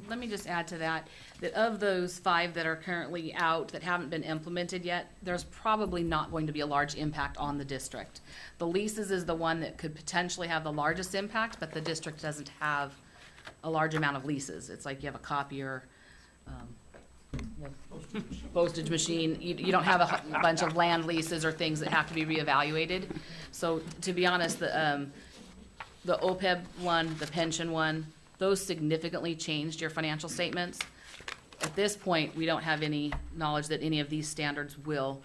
Let me just add to that of those 5 that are currently out that haven't been implemented yet, there's probably not going to be a large impact on the district. The leases is the one that could potentially have the largest impact, but the district doesn't have a large amount of leases. It's like you have a copier, postage machine. You don't have a bunch of land leases or things that have to be reevaluated. So to be honest, the OPEB one, the pension one, those significantly changed your financial statements. At this point, we don't have any knowledge that any of these standards will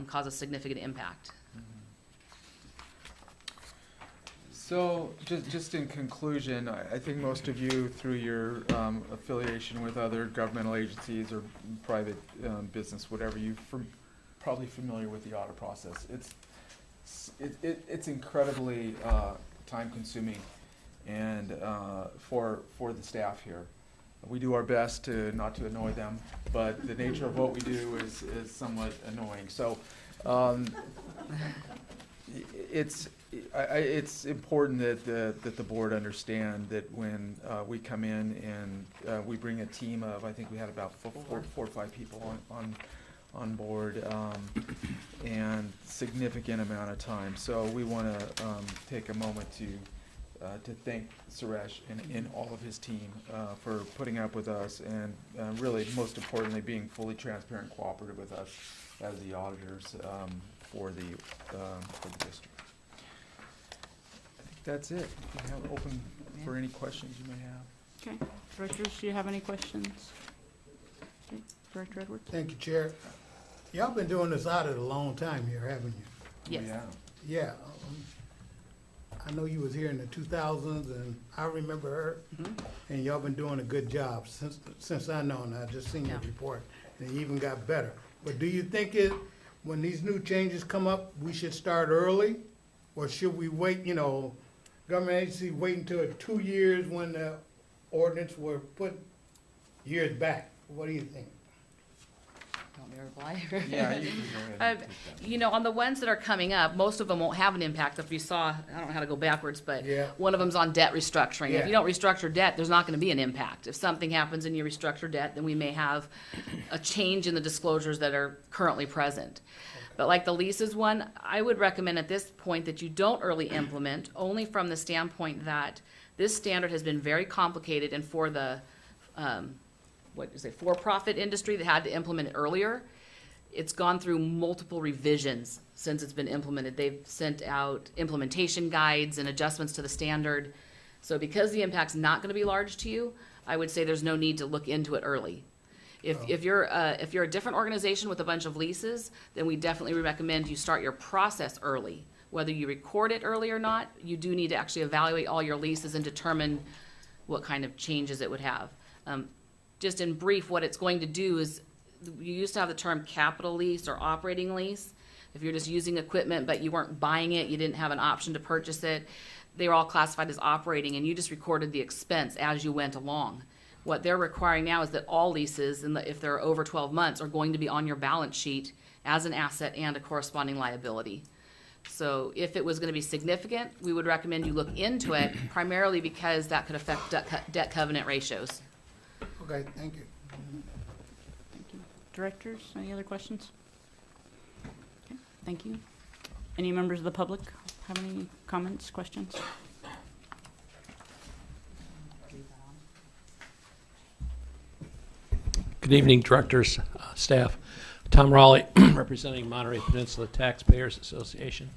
cause a significant impact. So just in conclusion, I think most of you, through your affiliation with other governmental agencies or private business, whatever, you're probably familiar with the audit process. It's incredibly time-consuming and for the staff here. We do our best not to annoy them, but the nature of what we do is somewhat annoying. So it's important that the board understand that when we come in and we bring a team of, I think we had about 4 or 5 people on board, and significant amount of time. So we want to take a moment to thank Suresh and all of his team for putting up with us, and really, most importantly, being fully transparent and cooperative with us as the auditors for the district. I think that's it. We have open for any questions you may have. Okay. Directors, do you have any questions? Okay. Director Edwards? Thank you, Chair. Y'all been doing this audit a long time here, haven't you? Yes. Yeah. Yeah. I know you was here in the 2000s, and I remember her, and y'all been doing a good job since I know, and I just seen your report, and it even got better. But do you think when these new changes come up, we should start early, or should we wait, government agency wait until 2 years when the ordinance were put years back? What do you think? Want me to reply? Yeah, you can go ahead. On the ones that are coming up, most of them won't have an impact. If you saw, I don't know how to go backwards, but one of them's on debt restructuring. If you don't restructure debt, there's not going to be an impact. If something happens and you restructure debt, then we may have a change in the disclosures that are currently present. But like the leases one, I would recommend at this point that you don't early implement, only from the standpoint that this standard has been very complicated, and for the for-profit industry that had to implement it earlier, it's gone through multiple revisions since it's been implemented. They've sent out implementation guides and adjustments to the standard. So because the impact's not going to be large to you, I would say there's no need to look into it early. If you're a different organization with a bunch of leases, then we definitely recommend you start your process early. Whether you record it early or not, you do need to actually evaluate all your leases and determine what kind of changes it would have. Just in brief, what it's going to do is, you used to have the term capital lease or operating lease. If you're just using equipment but you weren't buying it, you didn't have an option to purchase it, they were all classified as operating, and you just recorded the expense as you went along. What they're requiring now is that all leases, and if they're over 12 months, are going to be on your balance sheet as an asset and a corresponding liability. So if it was going to be significant, we would recommend you look into it, primarily because that could affect debt covenant ratios. Okay, thank you. Thank you. Directors, any other questions? Okay, thank you. Any members of the public have any comments, questions? Good evening, directors, staff. Tom Raleigh, representing Monterey Peninsula Taxpayers Association.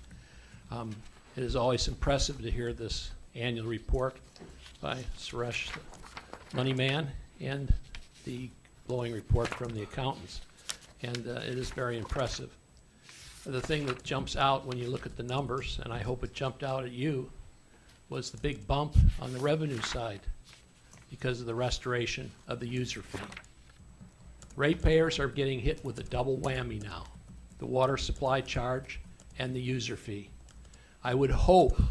It is always impressive to hear this annual report by Suresh, the money man, and the glowing report from the accountants. And it is very impressive. The thing that jumps out when you look at the numbers, and I hope it jumped out at you, was the big bump on the revenue side because of the restoration of the user fee. Ratepayers are getting hit with a double whammy now, the water supply charge and the user fee. I would hope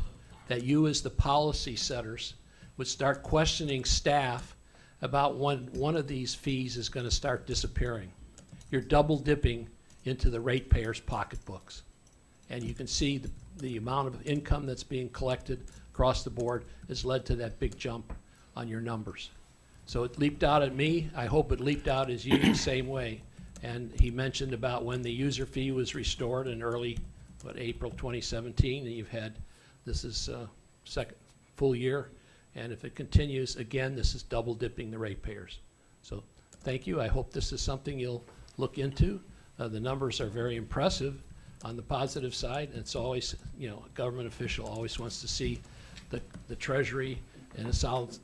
that you as the policy setters would start questioning staff about when one of these fees is going to start disappearing. You're double dipping into the ratepayers' pocketbooks. And you can see the amount of income that's being collected across the board has led to that big jump on your numbers. So it leaped out at me. I hope it leaped out as you the same way. And he mentioned about when the user fee was restored in early, April 2017, and you've had, this is second full year. And if it continues, again, this is double dipping the ratepayers. So thank you. I hope this is something you'll look into. The numbers are very impressive on the positive side. It's always, a government official always wants to see the Treasury in a solid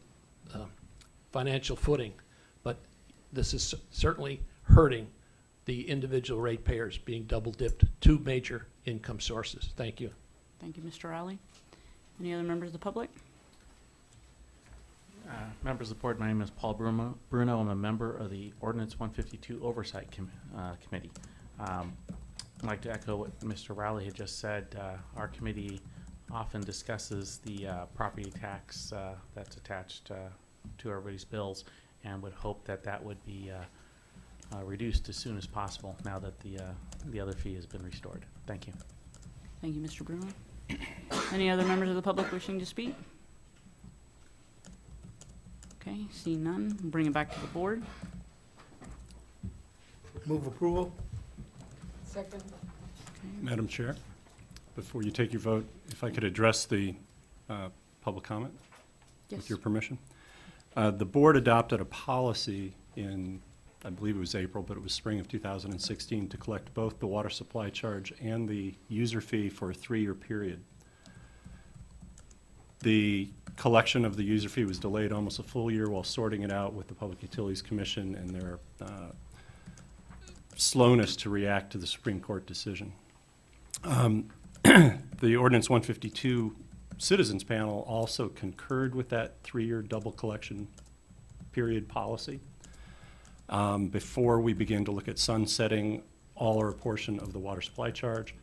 financial footing. But this is certainly hurting the individual ratepayers being double dipped, two major income sources. Thank you. Thank you, Mr. Rowley. Any other members of the public? Members of the board, my name is Paul Bruno. I'm a member of the Ordinance 152 Oversight Committee. I'd like to echo what Mr. Rowley had just said. Our committee often discusses the property tax that's attached to everybody's bills, and would hope that that would be reduced as soon as possible now that the other fee has been restored. Thank you. Thank you, Mr. Bruno. Any other members of the public wishing to speak? Okay, seeing none, bring it back to the board. Move approval? Second. Madam Chair, before you take your vote, if I could address the public comment Yes. with your permission. The board adopted a policy in, I believe it was April, but it was spring of 2016, to collect both the water supply charge and the user fee for a 3-year period. The collection of the user fee was delayed almost a full year while sorting it out with the Public Utilities Commission and their slowness to react to the Supreme Court decision. The Ordinance 152 Citizens Panel also concurred with that 3-year double collection period policy. Before we begin to look at sunsetting all or a portion of the water supply charge,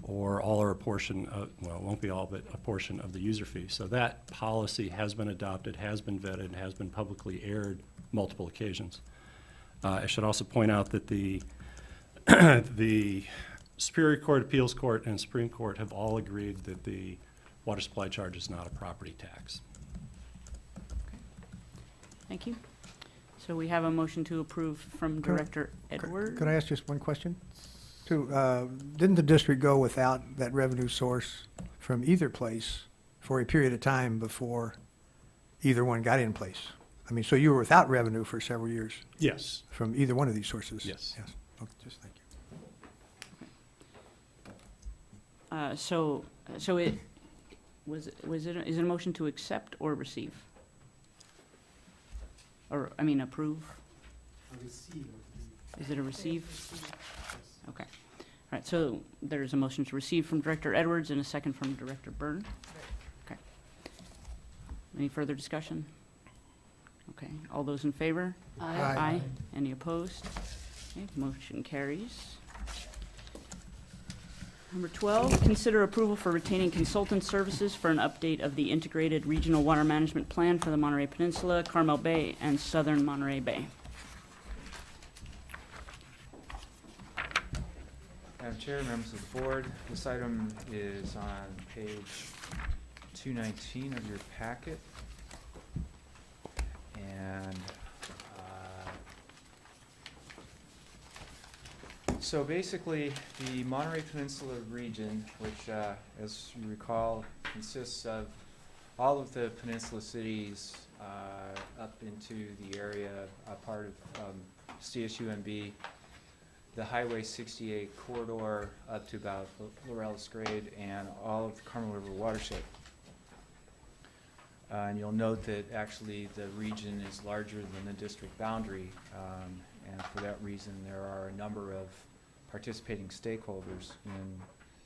or all or a portion of, well, it won't be all, but a portion of the user fee. So that policy has been adopted, has been vetted, has been publicly aired multiple occasions. I should also point out that the the Superior Court, Appeals Court, and Supreme Court have all agreed that the water supply charge is not a property tax. Thank you. So we have a motion to approve from Director Edwards. Could I ask just one question? Didn't the district go without that revenue source from either place for a period of time before either one got in place? I mean, so you were without revenue for several years? Yes. From either one of these sources? Yes. Yes. Okay, just thank you. So it is it a motion to accept or receive? Or, I mean, approve? Is it a receive? Okay. All right, so there's a motion to receive from Director Edwards and a second from Director Byrne. Okay. Any further discussion? Okay, all those in favor? Aye. Aye. Any opposed? Okay, motion carries. Number 12, consider approval for retaining consultant services for an update of the integrated regional water management plan for the Monterey Peninsula, Carmel Bay, and southern Monterey Bay. Madam Chair, members of the board, this item is on page 219 of your packet. And so basically, the Monterey Peninsula region, which, as you recall, consists of all of the peninsula cities up into the area, part of CSUMB, the Highway 68 corridor up to about Laurel's Grade, and all of the Carmel River watershed. And you'll note that actually the region is larger than the district boundary, and for that reason there are a number of participating stakeholders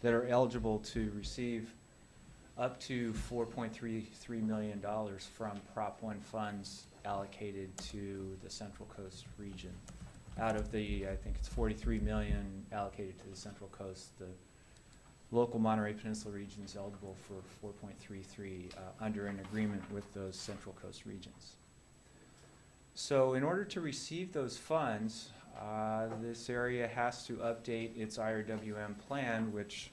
that are eligible to receive up to $4.33 million from Prop 1 funds allocated to the Central Coast region. Out of the, I think it's $43 million allocated to the Central Coast, the local Monterey Peninsula region is eligible for 4.33 under an agreement with those Central Coast regions. So in order to receive those funds, this area has to update its IRWM plan, which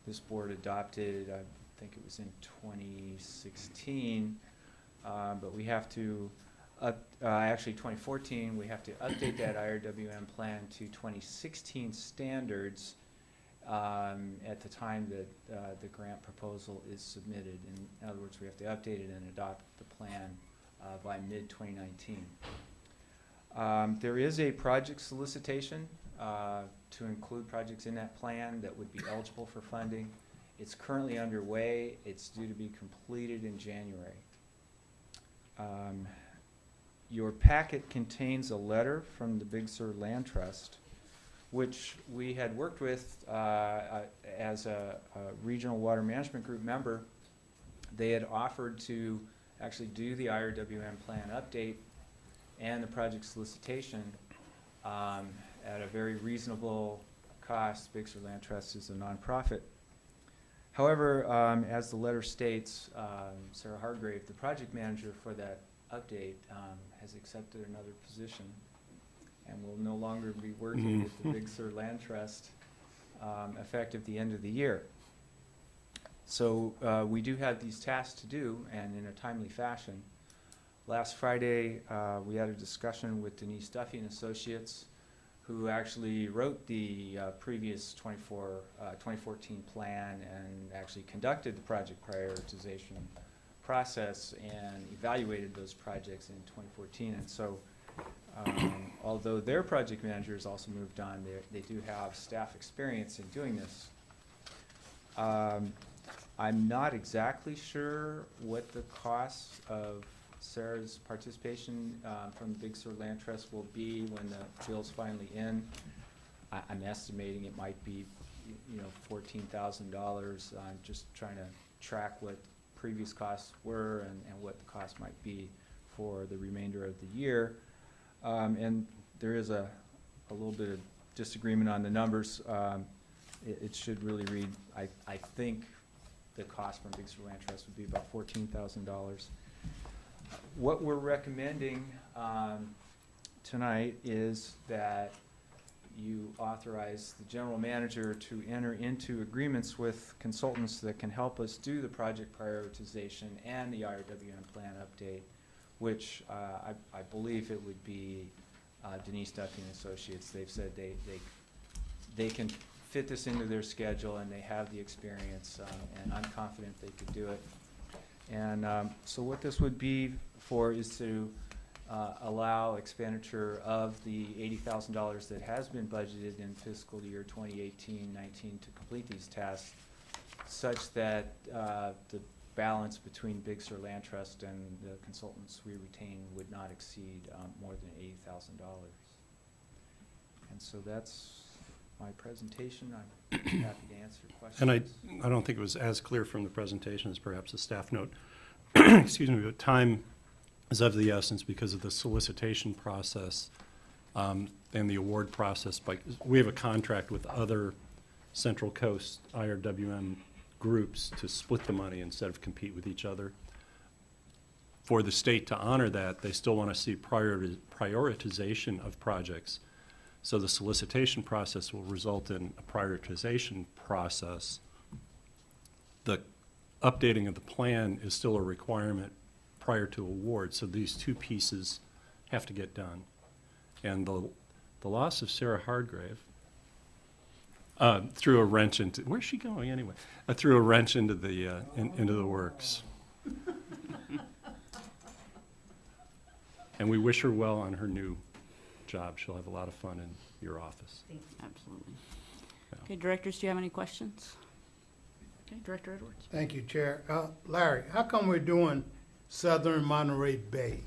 this board adopted, I think it was in 2016, but we have to, actually 2014, we have to update that IRWM plan to 2016 standards at the time that the grant proposal is submitted. In other words, we have to update it and adopt the plan by mid-2019. There is a project solicitation to include projects in that plan that would be eligible for funding. It's currently underway. It's due to be completed in January. Your packet contains a letter from the Big Sur Land Trust, which we had worked with as a regional water management group member. They had offered to actually do the IRWM plan update and the project solicitation at a very reasonable cost. Big Sur Land Trust is a nonprofit. However, as the letter states, Sarah Hargrave, the project manager for that update, has accepted another position and will no longer be working with the Big Sur Land Trust effective the end of the year. So we do have these tasks to do, and in a timely fashion. Last Friday, we had a discussion with Denise Duffy and Associates, who actually wrote the previous 2014 plan and actually conducted the project prioritization process and evaluated those projects in 2014. And so although their project manager has also moved on, they do have staff experience in doing this. I'm not exactly sure what the cost of Sarah's participation from the Big Sur Land Trust will be when the bill's finally in. I'm estimating it might be, $14,000. I'm just trying to track what previous costs were and what the cost might be for the remainder of the year. And there is a little bit of disagreement on the numbers. It should really read, I think the cost from Big Sur Land Trust would be about $14,000. What we're recommending tonight is that you authorize the general manager to enter into agreements with consultants that can help us do the project prioritization and the IRWM plan update, which I believe it would be Denise Duffy and Associates. They've said they can fit this into their schedule and they have the experience, and I'm confident they could do it. And so what this would be for is to allow expenditure of the $80,000 that has been budgeted in fiscal year 2018-19 to complete these tasks, such that the balance between Big Sur Land Trust and the consultants we retain would not exceed more than $80,000. And so that's my presentation. I'm happy to answer questions. And I don't think it was as clear from the presentation as perhaps a staff note. Excuse me, but time is of the essence because of the solicitation process and the award process. We have a contract with other Central Coast IRWM groups to split the money instead of compete with each other. For the state to honor that, they still want to see prioritization of projects. So the solicitation process will result in a prioritization process. The updating of the plan is still a requirement prior to award, so these two pieces have to get done. And the loss of Sarah Hardgrave threw a wrench into, where's she going anyway? Threw a wrench into the works. And we wish her well on her new job. She'll have a lot of fun in your office. Absolutely. Yeah. Okay, directors, do you have any questions? Okay, Director Edwards. Thank you, Chair. Larry, how come we're doing Southern Monterey Bay?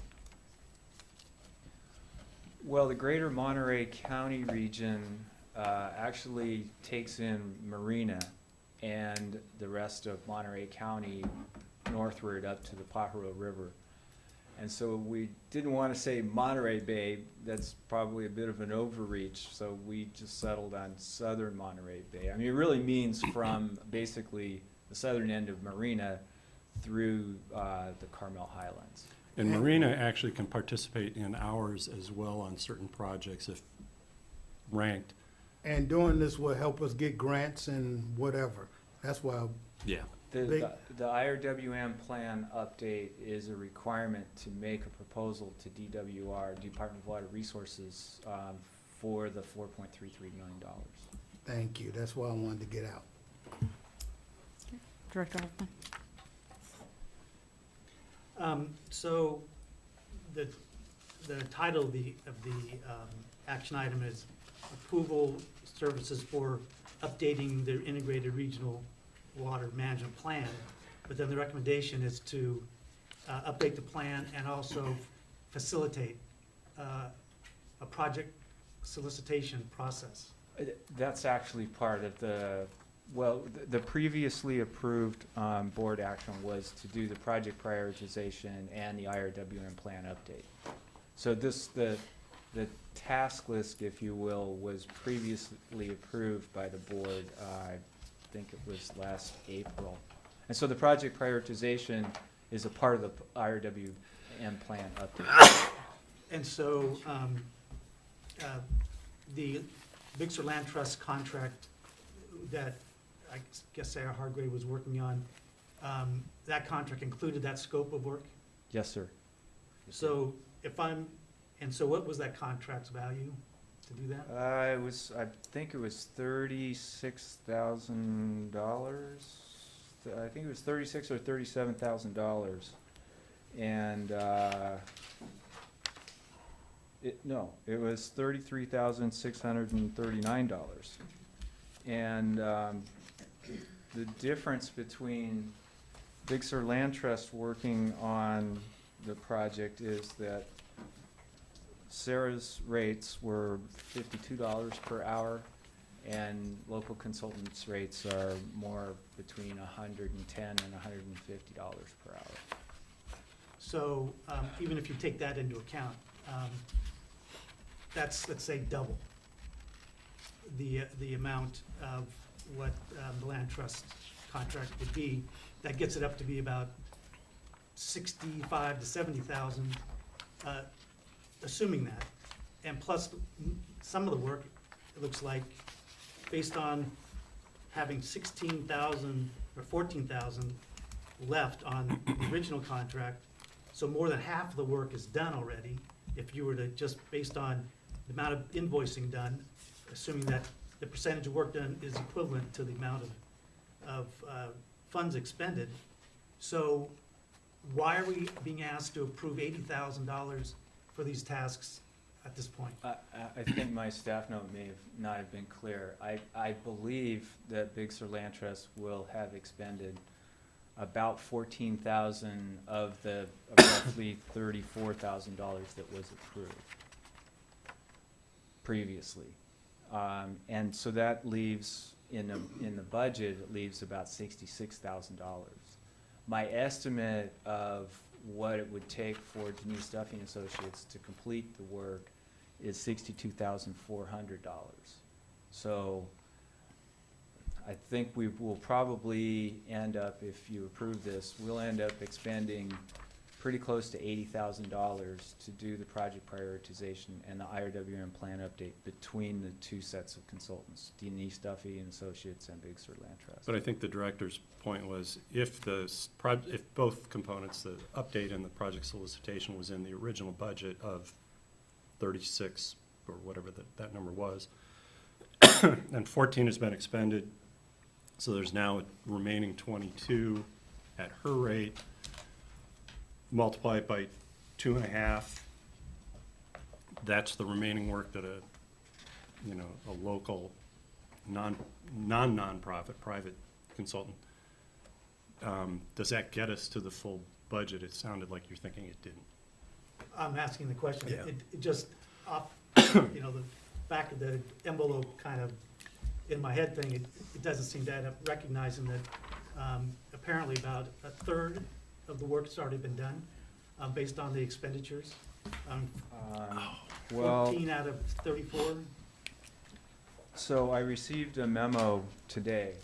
Well, the greater Monterey County region actually takes in Marina and the rest of Monterey County northward up to the Pajaro River. And so we didn't want to say Monterey Bay. That's probably a bit of an overreach. So we just settled on Southern Monterey Bay. I mean, it really means from basically the southern end of Marina through the Carmel Highlands. And Marina actually can participate in ours as well on certain projects if ranked. And doing this will help us get grants and whatever. That's why. Yeah. The IRWM plan update is a requirement to make a proposal to DWR, Department of Water Resources, for the $4.33 million. Thank you. That's why I wanted to get out. Director Hoffman. So the title of the action item is approval services for updating the integrated regional water management plan, but then the recommendation is to update the plan and also facilitate a project solicitation process. That's actually part of the previously approved board action was to do the project prioritization and the IRWM plan update. So the task list, if you will, was previously approved by the board, I think it was last April. And so the project prioritization is a part of the IRWM plan update. And so the Big Sur Land Trust contract that I guess Sarah Hargrave was working on, that contract included that scope of work? Yes, sir. So so what was that contract's value to do that? I think it was $36,000. I think it was $36,000 or $37,000. And it was $33,639. And the difference between Big Sur Land Trust working on the project is that Sarah's rates were $52 per hour, and local consultants' rates are more between $110 and $150 per hour. So even if you take that into account, that's, let's say, double the amount of what the land trust contract would be. That gets it up to be about $65,000 to $70,000, assuming that. And plus, some of the work, it looks like, based on having 16,000 or 14,000 left on the original contract, so more than half of the work is done already. If you were to just, based on the amount of invoicing done, assuming that the percentage of work done is equivalent to the amount of funds expended. So why are we being asked to approve $80,000 for these tasks at this point? I think my staff note may not have been clear. I believe that Big Sur Land Trust will have expended about $14,000 of the roughly $34,000 that was approved previously. And so that leaves, in the budget, it leaves about $66,000. My estimate of what it would take for Denise Duffy and Associates to complete the work is $62,400. So I think we will probably end up, if you approve this, we'll end up expending pretty close to $80,000 to do the project prioritization and the IRWM plan update between the two sets of consultants, Denise Duffy and Associates and Big Sur Land Trust. But I think the director's point was if if both components, the update and the project solicitation, was in the original budget of 36 or whatever that number was, and 14 has been expended, so there's now a remaining 22 at her rate, multiply it by 2.5, that's the remaining work that a local non-nonprofit private consultant, does that get us to the full budget? It sounded like you're thinking it didn't. I'm asking the question. Yeah. It just off, the back of the envelope kind of in my head thing, it doesn't seem to add up, recognizing that apparently about a third of the work's already been done based on the expenditures. Well, 14 out of 34. so I received a memo today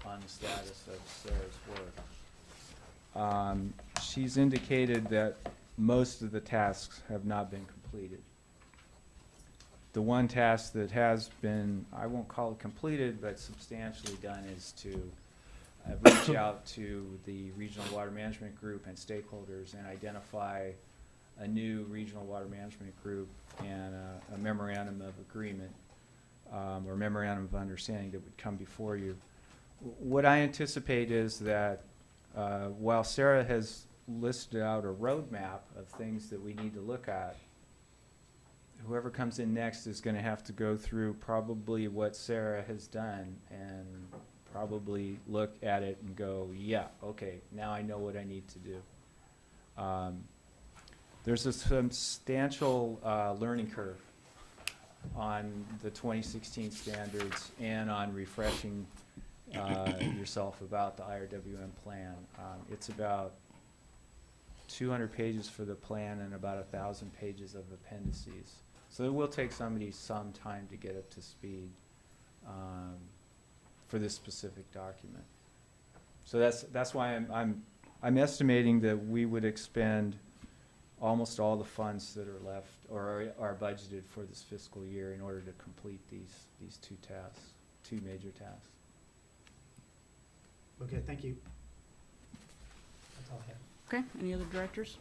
on the status of Sarah's work. She's indicated that most of the tasks have not been completed. The one task that has been, I won't call it completed, but substantially done, is to reach out to the Regional Water Management Group and stakeholders and identify a new Regional Water Management Group and a memorandum of agreement or memorandum of understanding that would come before you. What I anticipate is that while Sarah has listed out a roadmap of things that we need to look at, whoever comes in next is going to have to go through probably what Sarah has done and probably look at it and go, yeah, okay, now I know what I need to do. There's a substantial learning curve on the 2016 standards and on refreshing yourself about the IRWM plan. It's about 200 pages for the plan and about 1,000 pages of appendices. So it will take somebody some time to get up to speed for this specific document. So that's why I'm estimating that we would expend almost all the funds that are left or are budgeted for this fiscal year in order to complete these two major tasks. Okay, thank you. That's all I have. Okay, any other directors?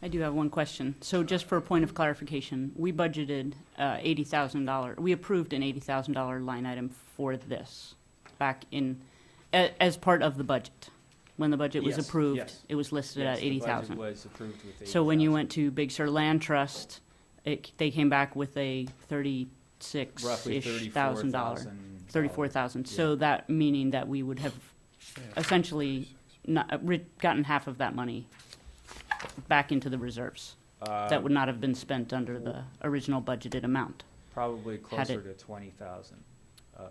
I do have one question. So just for a point of clarification, we budgeted $80,000, we approved an $80,000 line item for this back in, as part of the budget. When the budget was approved, yes. it was listed Yes, at the 80,000. budget was approved with So when you 80,000. went to Big Sur Land Trust, they came back with a Roughly $36,000, $34,000. $34,000. So that meaning that we would have essentially not, gotten half of that money back into the reserves. That would not have been spent under the original budgeted amount. Probably Had closer it- to 20,000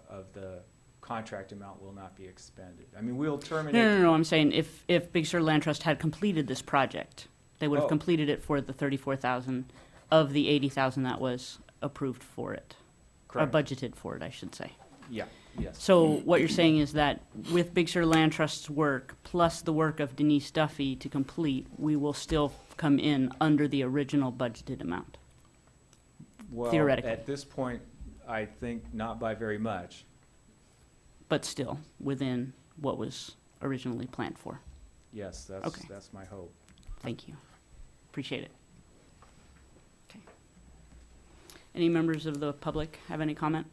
of the contract amount will not be expended. I mean, we'll terminate. No, I'm saying if Big Sur Land Trust had completed this project, they would have Oh. completed it for the 34,000 of the 80,000 that was approved for it. Correct. Or budgeted for it, I should say. Yeah, yes. So what you're saying is that with Big Sur Land Trust's work, plus the work of Denise Duffy to complete, we will still come in under the original budgeted amount? Well, theoretically. at this point, I think not by very much. But still within what was originally planned for? Yes, Okay. that's my hope. Thank you. Appreciate it. Okay. Any members of the public have any comment?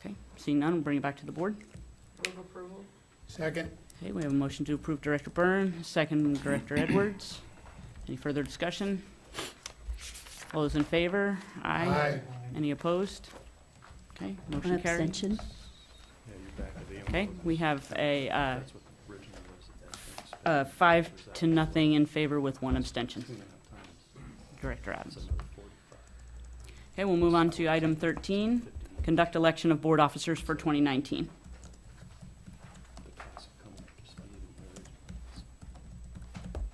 Okay, seeing none, we'll bring it back to the board. Move approval. Second. Okay, we have a motion to approve Director Byrne, second Director Edwards. Any further discussion? All those in favor? Aye. Any opposed? Okay, motion An carried. abstention. Yeah, you're back to the Okay, envelope. we have a That's what the original was at that point. 5-0 in favor with one abstention. 2.5 times. Director That's Adams. another 45. Okay, we'll move on to item 13, conduct election of board officers for 2019. The costs come up to speed in the original.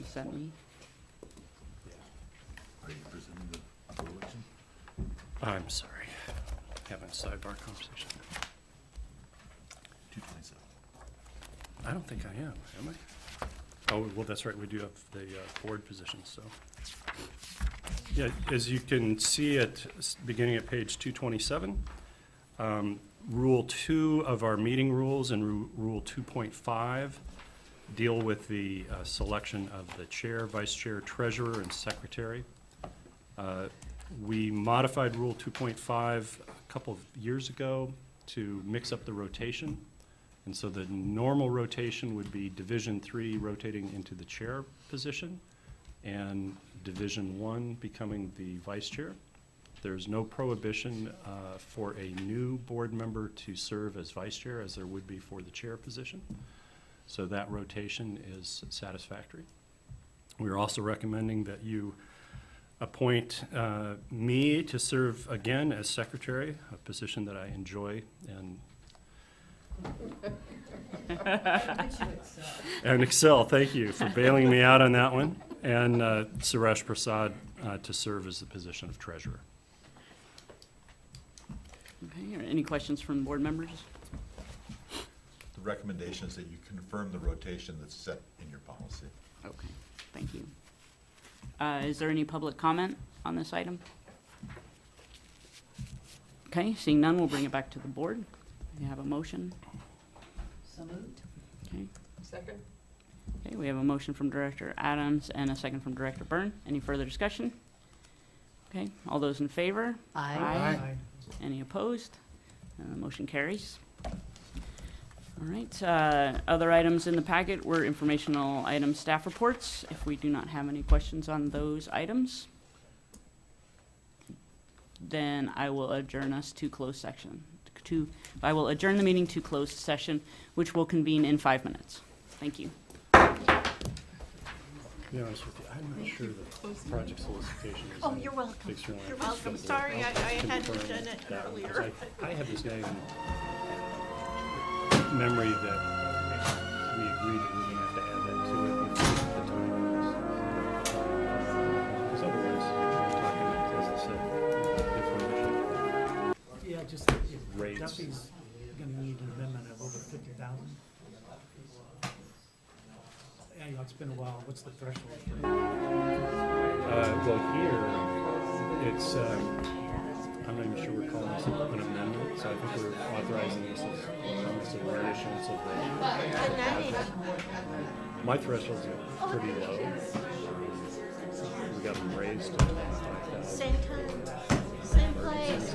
Is that me? Are you presenting the election? I'm sorry. having a sidebar conversation. 227. I don't think I am I? Oh, well, that's right, we do have the board positions, so. Yeah, as you can see at, beginning at page 227, Rule 2 of our meeting rules and Rule 2.5 deal with the selection of the chair, vice chair, treasurer, and secretary. We modified Rule 2.5 a couple of years ago to mix up the rotation. And so the normal rotation would be Division 3 rotating into the chair position and Division 1 becoming the vice chair. There's no prohibition for a new board member to serve as vice chair as there would be for the chair position. So that rotation is satisfactory. We're also recommending that you appoint me to serve again as secretary, a position that I enjoy and excel. Thank you for bailing me out on that one. And Suresh Prasad to serve as the position of treasurer. Okay, any questions from board members? The recommendation is that you confirm the rotation that's set in your policy. Okay, thank you. Is there any public comment on this item? Okay, seeing none, we'll bring it back to the board. You have a motion? So moved. Okay. Second. Okay, we have a motion from Director Adams and a second from Director Byrne. Any further discussion? Okay, all those in favor? Aye. Aye. Any opposed? Motion carries. All right, other items in the packet were informational items, staff reports. If we do not have any questions on those items, then I will adjourn us to closed section. I will adjourn the meeting to closed session, which will convene in 5 minutes. Thank you. To be honest with you, I'm not sure the project solicitation is. Oh, you're welcome. You're welcome. Sorry, I hadn't done it earlier. I have this nagging memory that we agreed that we were gonna have to add that to it if the time was. Because otherwise, we're talking, as I said, information. Yeah, just if Rates. Duffy's gonna need an amendment of over 50,000. Yeah, you know, it's been a while. What's the threshold? Well, here, it's, I'm not even sure we're calling this an amendment, so I think we're authorizing this as almost a reissuance of the. My thresholds are pretty low. We got them raised to 5,000. Same time, same place.